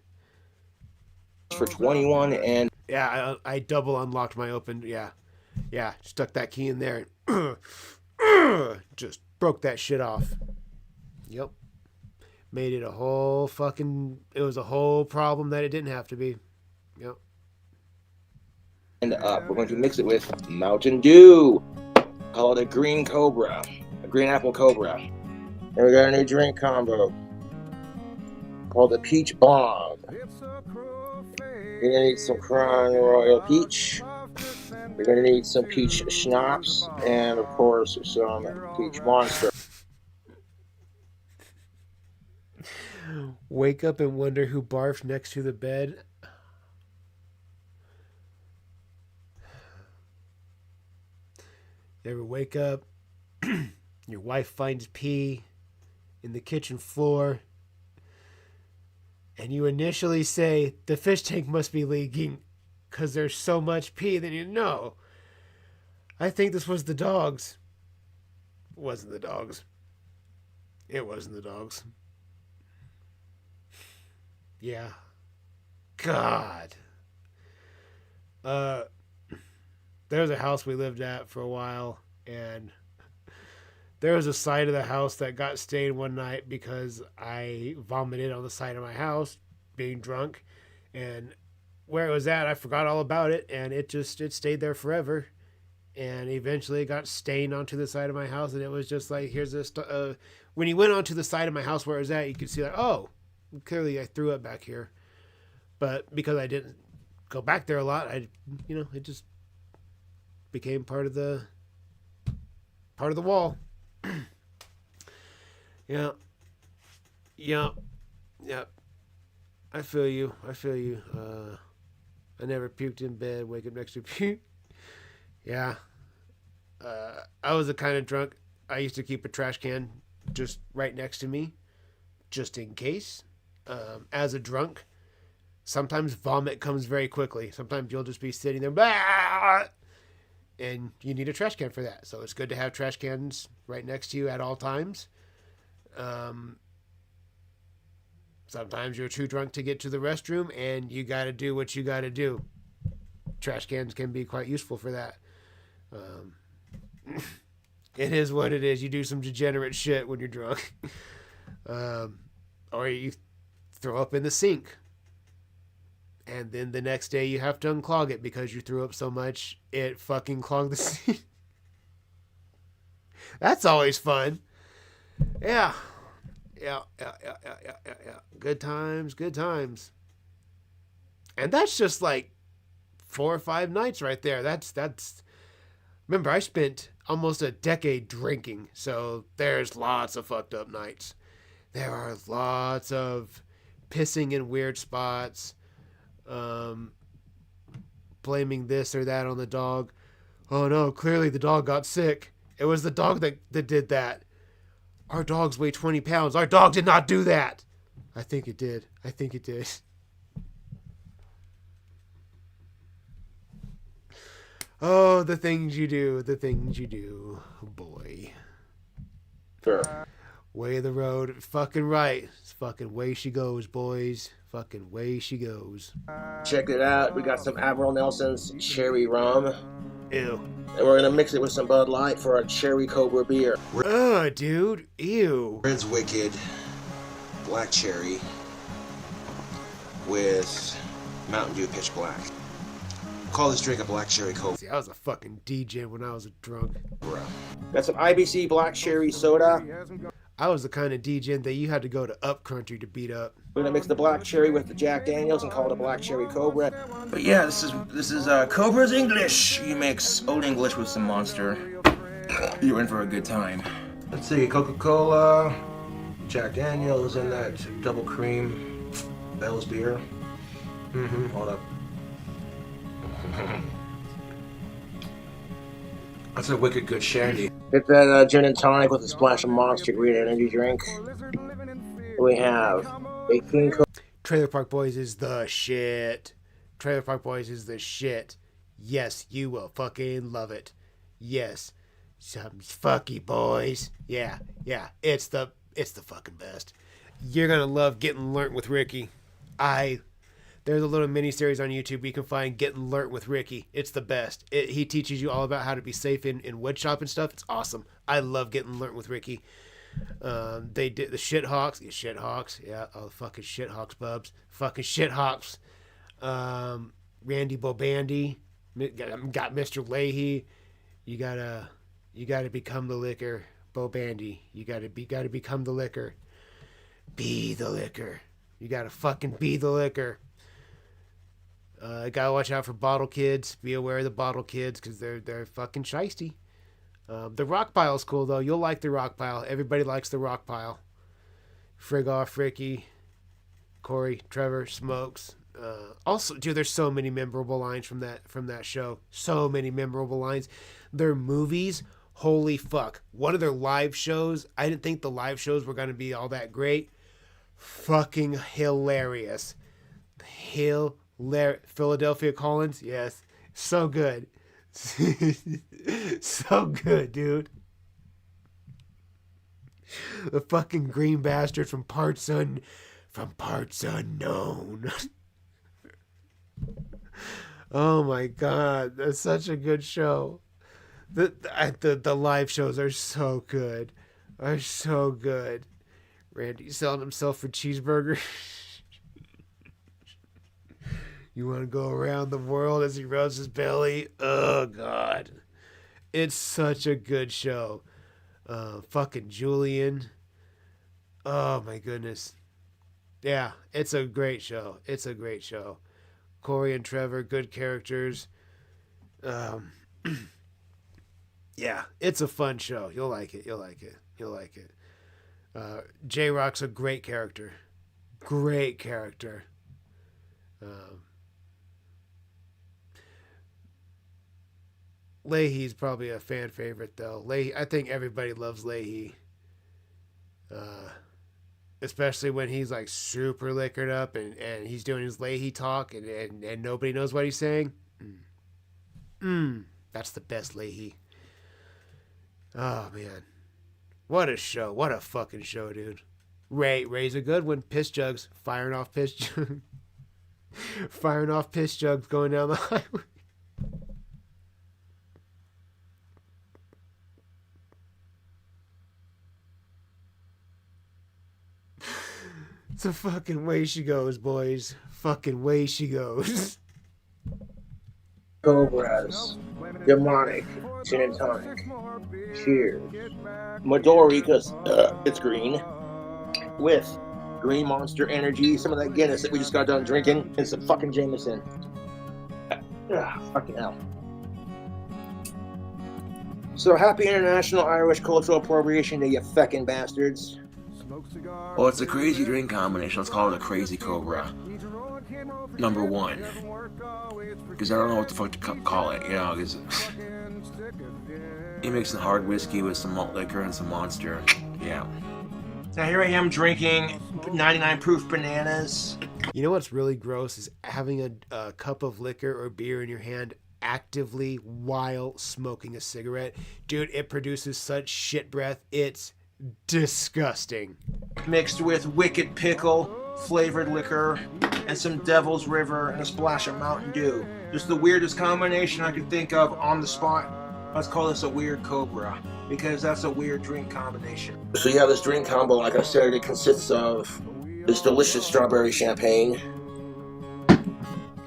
S8: For 21 and...
S1: Yeah, I double unlocked my open. Yeah. Stuck that key in there. Just broke that shit off. Yep. Made it a whole fucking... It was a whole problem that it didn't have to be. Yep.
S8: And we're going to mix it with Mountain Dew. Call it a green Cobra. A green apple Cobra. And we got a new drink combo called the Peach Bomb. You're going to need some Crown Royal Peach. You're going to need some peach schnapps. And, of course, some peach monster.
S1: Wake up and wonder who barfed next to the bed. You ever wake up, your wife finds pee in the kitchen floor, and you initially say, the fish tank must be leaking because there's so much pee. Then you know, I think this was the dogs. It wasn't the dogs. It wasn't the dogs. Yeah. God. There was a house we lived at for a while, and there was a side of the house that got stained one night because I vomited on the side of my house, being drunk, and where it was at, I forgot all about it, and it stayed there forever, and eventually it got stained onto the side of my house, and it was just like, here's this, when you went onto the side of my house where it was at, you could see like, oh, clearly I threw up back here, but because I didn't go back there a lot, it just became part of the wall. Yeah. I feel you. I never puked in bed, wake up next to puke. Yeah. I was the kind of drunk, I used to keep a trash can just right next to me, just in case. As a drunk, sometimes vomit comes very quickly. Sometimes you'll just be sitting there, bah! And you need a trash can for that. So it's good to have trash cans right next to you at all times. Sometimes you're too drunk to get to the restroom and you got to do what you got to do. Trash cans can be quite useful for that. It is what it is. You do some degenerate shit when you're drunk. Or you throw up in the sink. And then the next day you have to unclog it because you threw up so much it fucking clogged the sink. That's always fun. Yeah. Good times. And that's just like 4 or 5 nights right there. That's. Remember, I spent almost a decade drinking, so there's lots of fucked up nights. There are lots of pissing in weird spots. Blaming this or that on the dog. Oh no, clearly the dog got sick. It was the dog that did that. Our dogs weigh 20 pounds. Our dog did not do that. I think it did. I think it did. Oh, the things you do. The things you do. Boy.
S8: Sure.
S1: Way of the road. Fucking right. It's fucking way she goes, boys. Fucking way she goes.
S8: Check it out. We got some Admiral Nelson's cherry rum.
S1: Ew.
S8: And we're gonna mix it with some Bud Light for our cherry Cobra beer.
S1: Ugh, dude. Ew.
S8: Red's Wicked Black Cherry with Mountain Dew Pitch Black. Call this drink a Black Cherry Cobra.
S1: See, I was a fucking DJ when I was a drunk.
S8: Got some IBC Black Cherry Soda.
S1: I was the kind of DJ that you had to go to Up Country to beat up.
S8: We're gonna mix the Black Cherry with the Jack Daniels and call it a Black Cherry Cobra. But yeah, this is Cobra's English. You mix Old English with some Monster. You're in for a good time. Let's see, Coca-Cola, Jack Daniels, and that double cream Bell's beer. Hold up. That's a wicked good shandy. Get that gin and tonic with a splash of Monster Green energy drink. We have a King Cobra.
S1: Trailer Park Boys is the shit. Trailer Park Boys is the shit. Yes, you will fucking love it. Yes. Some fucky boys. Yeah, it's the fucking best. You're gonna love Getting Learnt with Ricky. There's a little mini series on YouTube you can find, Getting Learnt with Ricky. It's the best. He teaches you all about how to be safe in wood shop and stuff. It's awesome. I love Getting Learnt with Ricky. They did the Shithawks. Yeah, oh, fucking Shithawks, bubs. Fucking Shithawks. Randy Bobandy. Got Mr. Leahy. You gotta become the liquor. Bobandy. You gotta become the liquor. Be the liquor. You gotta fucking be the liquor. Gotta watch out for bottle kids. Be aware of the bottle kids because they're fucking shiesty. The rock pile's cool though. You'll like the rock pile. Everybody likes the rock pile. Frig off Ricky, Corey, Trevor, Smokes. Also, dude, there's so many memorable lines from that show. So many memorable lines. Their movies, holy fuck. One of their live shows, I didn't think the live shows were gonna be all that great. Fucking hilarious. Philadelphia Collins, yes. So good. So good, dude. The fucking green bastard from parts unknown. Oh my god, that's such a good show. The live shows are so good. Randy selling himself for cheeseburger. You want to go around the world as he rubs his belly? Oh, God. It's such a good show. Fucking Julian. Oh, my goodness. Yeah, it's a great show. Corey and Trevor, good characters. Yeah, it's a fun show. You'll like it. J-Rock's a great character. Leahy's probably a fan favorite though. I think everybody loves Leahy. Especially when he's like super liquored up and he's doing his Leahy talk and nobody knows what he's saying. That's the best Leahy. Oh man. What a show. What a fucking show, dude. Ray's a good one. Piss jugs. Firing off piss jugs going down the highway. It's a fucking way she goes, boys. Fucking way she goes.
S8: Cobra's demonic gin and tonic. Cheers. Midori, because it's green. With green Monster energy, some of that Guinness that we just got done drinking, and some fucking Jameson. Fucking hell. So happy International Irish Cultural Appropriation Day, you feckin' bastards. Well, it's a crazy drink combination. Let's call it a crazy Cobra. Number one. Because I don't know what the fuck to call it, you know, because You mix the hard whiskey with some malt liquor and some Monster. Yeah. Now here I am drinking 99 proof bananas.
S1: You know what's really gross is having a cup of liquor or beer in your hand actively while smoking a cigarette. Dude, it produces such shit breath. It's disgusting.
S8: Mixed with Wicked Pickle, flavored liquor, and some Devil's River and a splash of Mountain Dew. Just the weirdest combination I could think of on the spot. Let's call this a weird Cobra, because that's a weird drink combination. So you have this drink combo, like I said, it consists of this delicious strawberry champagne.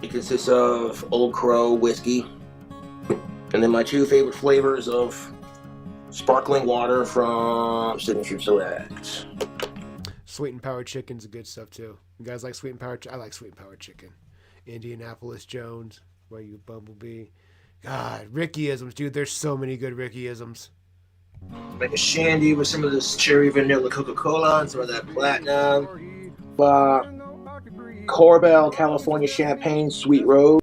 S8: It consists of Old Crow whiskey. And then my two favorite flavors of sparkling water from Signature Select.
S1: Sweet and Powered Chicken's good stuff too. You guys like Sweet and Powered? I like Sweet and Powered Chicken. Indianapolis Jones, where you Bumblebee. God, Rickyisms, dude. There's so many good Rickyisms.
S8: Make a shandy with some of this cherry vanilla Coca-Cola and some of that platinum. Corbel California Champagne Sweet Rose.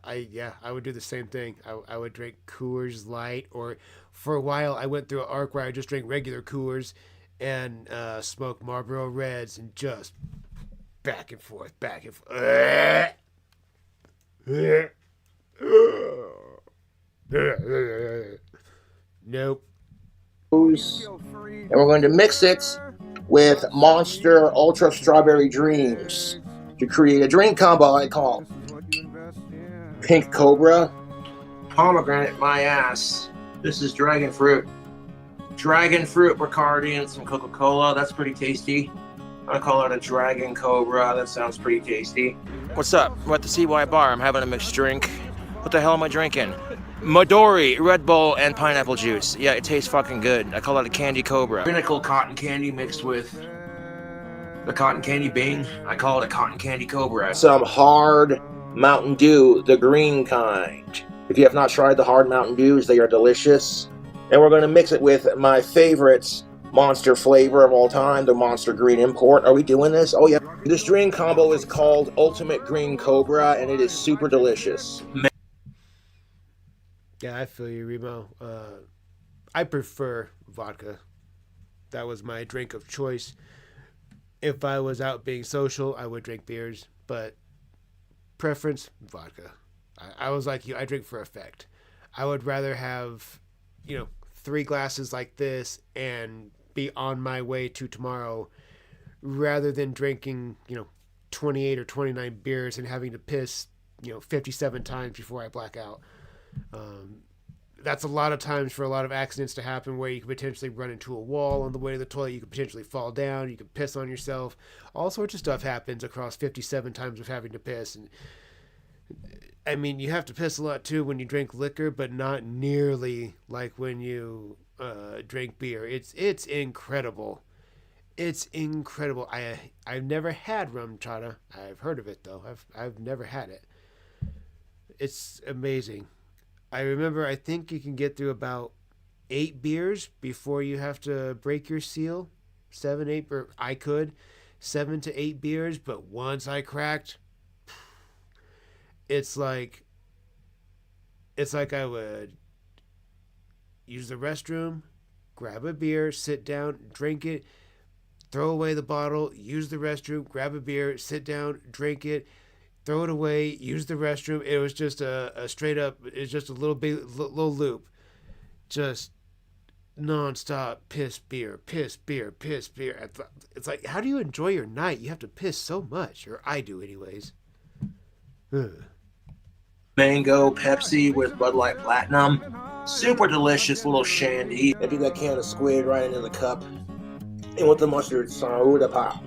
S1: I would do the same thing. I would drink Coors Light, or for a while I went through an arc where I just drank regular Coors and smoked Marlboro Reds and just back and forth. Nope.
S8: And we're going to mix it with Monster Ultra Strawberry Dreams to create a drink combo I call Pink Cobra, Pomegranate My Ass. This is Dragon Fruit. Dragon Fruit, Bacardi, and some Coca-Cola. That's pretty tasty. I call it a Dragon Cobra. That sounds pretty tasty. What's up? We're at the CY bar. I'm having a mixed drink. What the hell am I drinking? Midori, Red Bull, and pineapple juice. Yeah, it tastes fucking good. I call it a Candy Cobra. Pinnacle cotton candy mixed with the cotton candy Bing. I call it a cotton candy Cobra. Some hard Mountain Dew, the green kind. If you have not tried the hard Mountain Dews, they are delicious. And we're going to mix it with my favorite Monster flavor of all time, the Monster Green Import. Are we doing this? Oh yeah. This drink combo is called Ultimate Green Cobra, and it is super delicious.
S1: Yeah, I feel you, Remo. I prefer vodka. That was my drink of choice. If I was out being social, I would drink beers, but preference, vodka. I was like you, I drink for effect. I would rather have, 3 glasses like this and be on my way to tomorrow rather than drinking, 28 or 29 beers and having to piss, 57 times before I black out. That's a lot of times for a lot of accidents to happen where you could potentially run into a wall on the way to the toilet. You could potentially fall down. You could piss on yourself. All sorts of stuff happens across 57 times of having to piss. And I mean, you have to piss a lot too when you drink liquor, but not nearly like when you drink beer. It's incredible. It's incredible. I've never had rum chata. I've heard of it though. I've never had it. It's amazing. I remember, I think you can get through about 8 beers before you have to break your seal. 7, 8, or I could. 7 to 8 beers, but once I cracked, it's like I would use the restroom, grab a beer, sit down, drink it, throw away the bottle, use the restroom, grab a beer, sit down, drink it, throw it away, use the restroom. It was just a straight up, it's just a little loop. Just nonstop piss beer. It's like, how do you enjoy your night? You have to piss so much, or I do anyways.
S8: Mango Pepsi with Bud Light Platinum. Super delicious little shandy. Maybe that can of squid right into the cup. And with the mustard soda pop.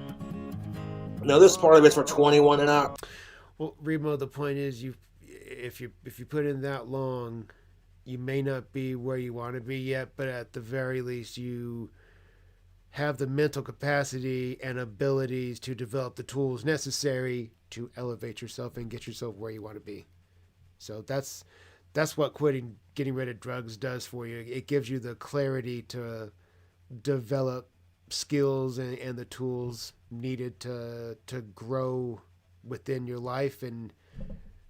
S8: Now this part of it's for 21 and up.
S1: Well, Remo, the point is, if you put in that long, you may not be where you want to be yet, but at the very least, you have the mental capacity and abilities to develop the tools necessary to elevate yourself and get yourself where you want to be. So that's what getting rid of drugs does for you. It gives you the clarity to develop skills and the tools needed to grow within your life and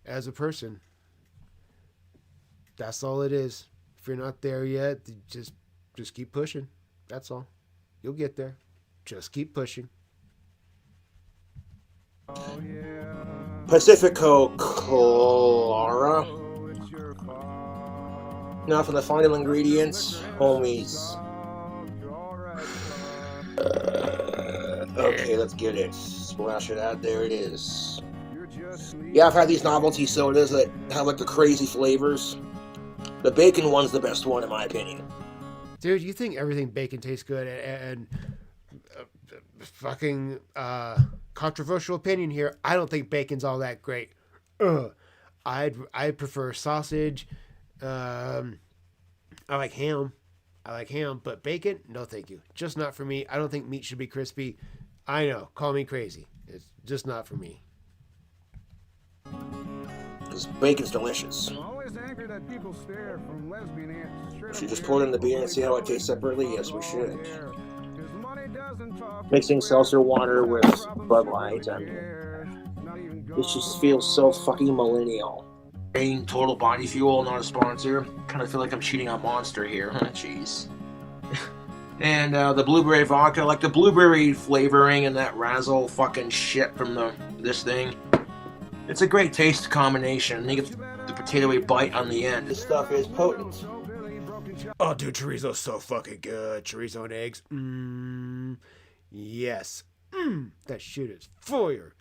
S1: as a person. That's all it is. If you're not there yet, just keep pushing. That's all. You'll get there. Just keep pushing.
S8: Pacifico Clara. Now for the final ingredients, homies. Okay, let's get it. Splash it out. There it is. Yeah, I've had these novelty sodas that have like the crazy flavors. The bacon one's the best one in my opinion.
S1: Dude, you think everything bacon tastes good and fucking controversial opinion here. I don't think bacon's all that great. I'd prefer sausage. I like ham. But bacon, no thank you. Just not for me. I don't think meat should be crispy. I know, call me crazy. It's just not for me.
S8: This bacon's delicious. Should just pour it in the beer and see how it tastes separately? Yes, we should. Mixing seltzer water with Bud Light. I mean, this just feels so fucking millennial. Rain Total Body Fuel, not a sponsor. Kind of feel like I'm cheating on Monster here. Jeez. And the blueberry vodka, like the blueberry flavoring and that razzle fucking shit from this thing. It's a great taste combination. You get the potatoey bite on the end. This stuff is potent.
S1: Oh, dude, chorizo's so fucking good. Chorizo and eggs. Yes. That shit is fire.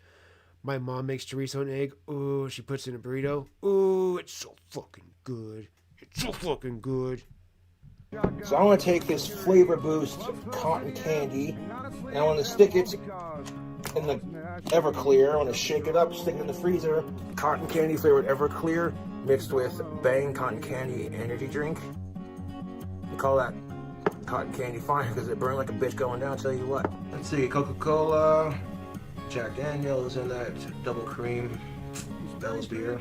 S1: My mom makes chorizo and egg. Ooh, she puts it in a burrito. Ooh, it's so fucking good. It's so fucking good.
S8: So I want to take this Flavor Boost cotton candy, and I want to stick it in the Everclear. I want to shake it up, stick it in the freezer. Cotton candy flavored Everclear mixed with Bang cotton candy energy drink. We call that cotton candy fire because it burned like a bitch going down, I'll tell you what. Let's see, Coca-Cola, Jack Daniels, and that double cream Bell's beer.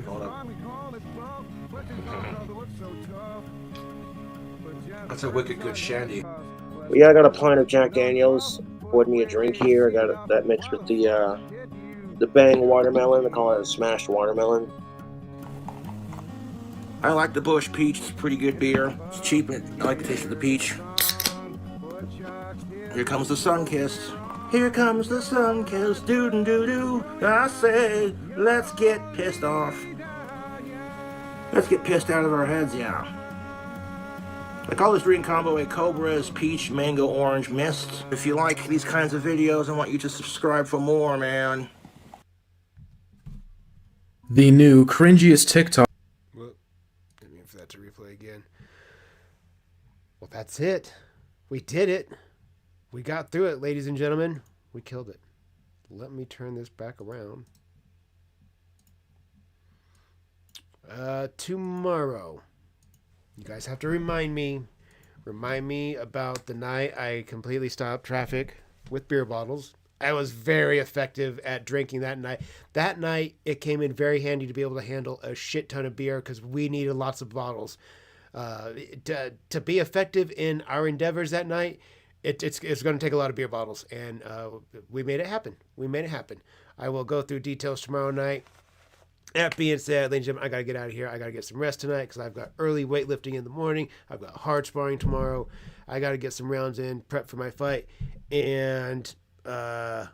S8: Hold up. That's a wicked good shandy. Well, yeah, I got a pint of Jack Daniels. Poured me a drink here. I got that mixed with the Bang watermelon. They call it a smashed watermelon. I like the Bush Peach. It's pretty good beer. It's cheap and I like the taste of the peach. Here comes the sun-kissed. Here comes the sun-kissed. Doo-doo-doo-doo. I say, let's get pissed off. Let's get pissed out of our heads, yeah. I call this drink combo a Cobra's Peach Mango Orange Mist. If you like these kinds of videos, I want you to subscribe for more, man.
S3: The new cringiest TikTok.
S1: Well, didn't mean for that to replay again. Well, that's it. We did it. We got through it, ladies and gentlemen. We killed it. Let me turn this back around. Tomorrow. You guys have to remind me about the night I completely stopped traffic with beer bottles. I was very effective at drinking that night. That night, it came in very handy to be able to handle a shit ton of beer because we needed lots of bottles. To be effective in our endeavors that night, it's going to take a lot of beer bottles, and we made it happen. I will go through details tomorrow night. That being said, ladies and gentlemen, I got to get out of here. I got to get some rest tonight because I've got early weightlifting in the morning. I've got hard sparring tomorrow. I got to get some rounds in, prep for my fight. And then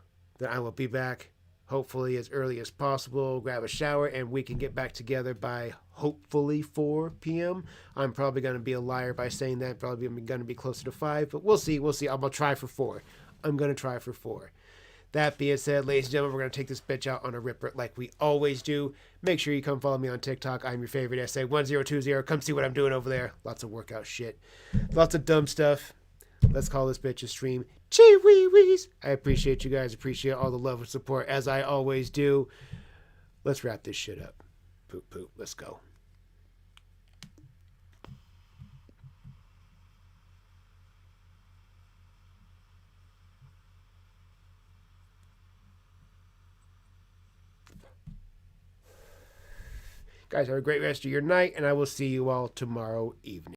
S1: I will be back hopefully as early as possible, grab a shower, and we can get back together by hopefully 4 p.m. I'm probably going to be a liar by saying that. Probably going to be closer to 5, but we'll see. I'm going to try for 4. I'm going to try for 4. That being said, ladies and gentlemen, we're going to take this bitch out on a ripper like we always do. Make sure you come follow me on TikTok. I'm your favorite SA1020. Come see what I'm doing over there. Lots of workout shit. Lots of dumb stuff. Let's call this bitch a stream. Chee-wee-wees. I appreciate you guys. Appreciate all the love and support, as I always do. Let's wrap this shit up. Poop, poop. Let's go. Guys, have a great rest of your night, and I will see you all tomorrow evening.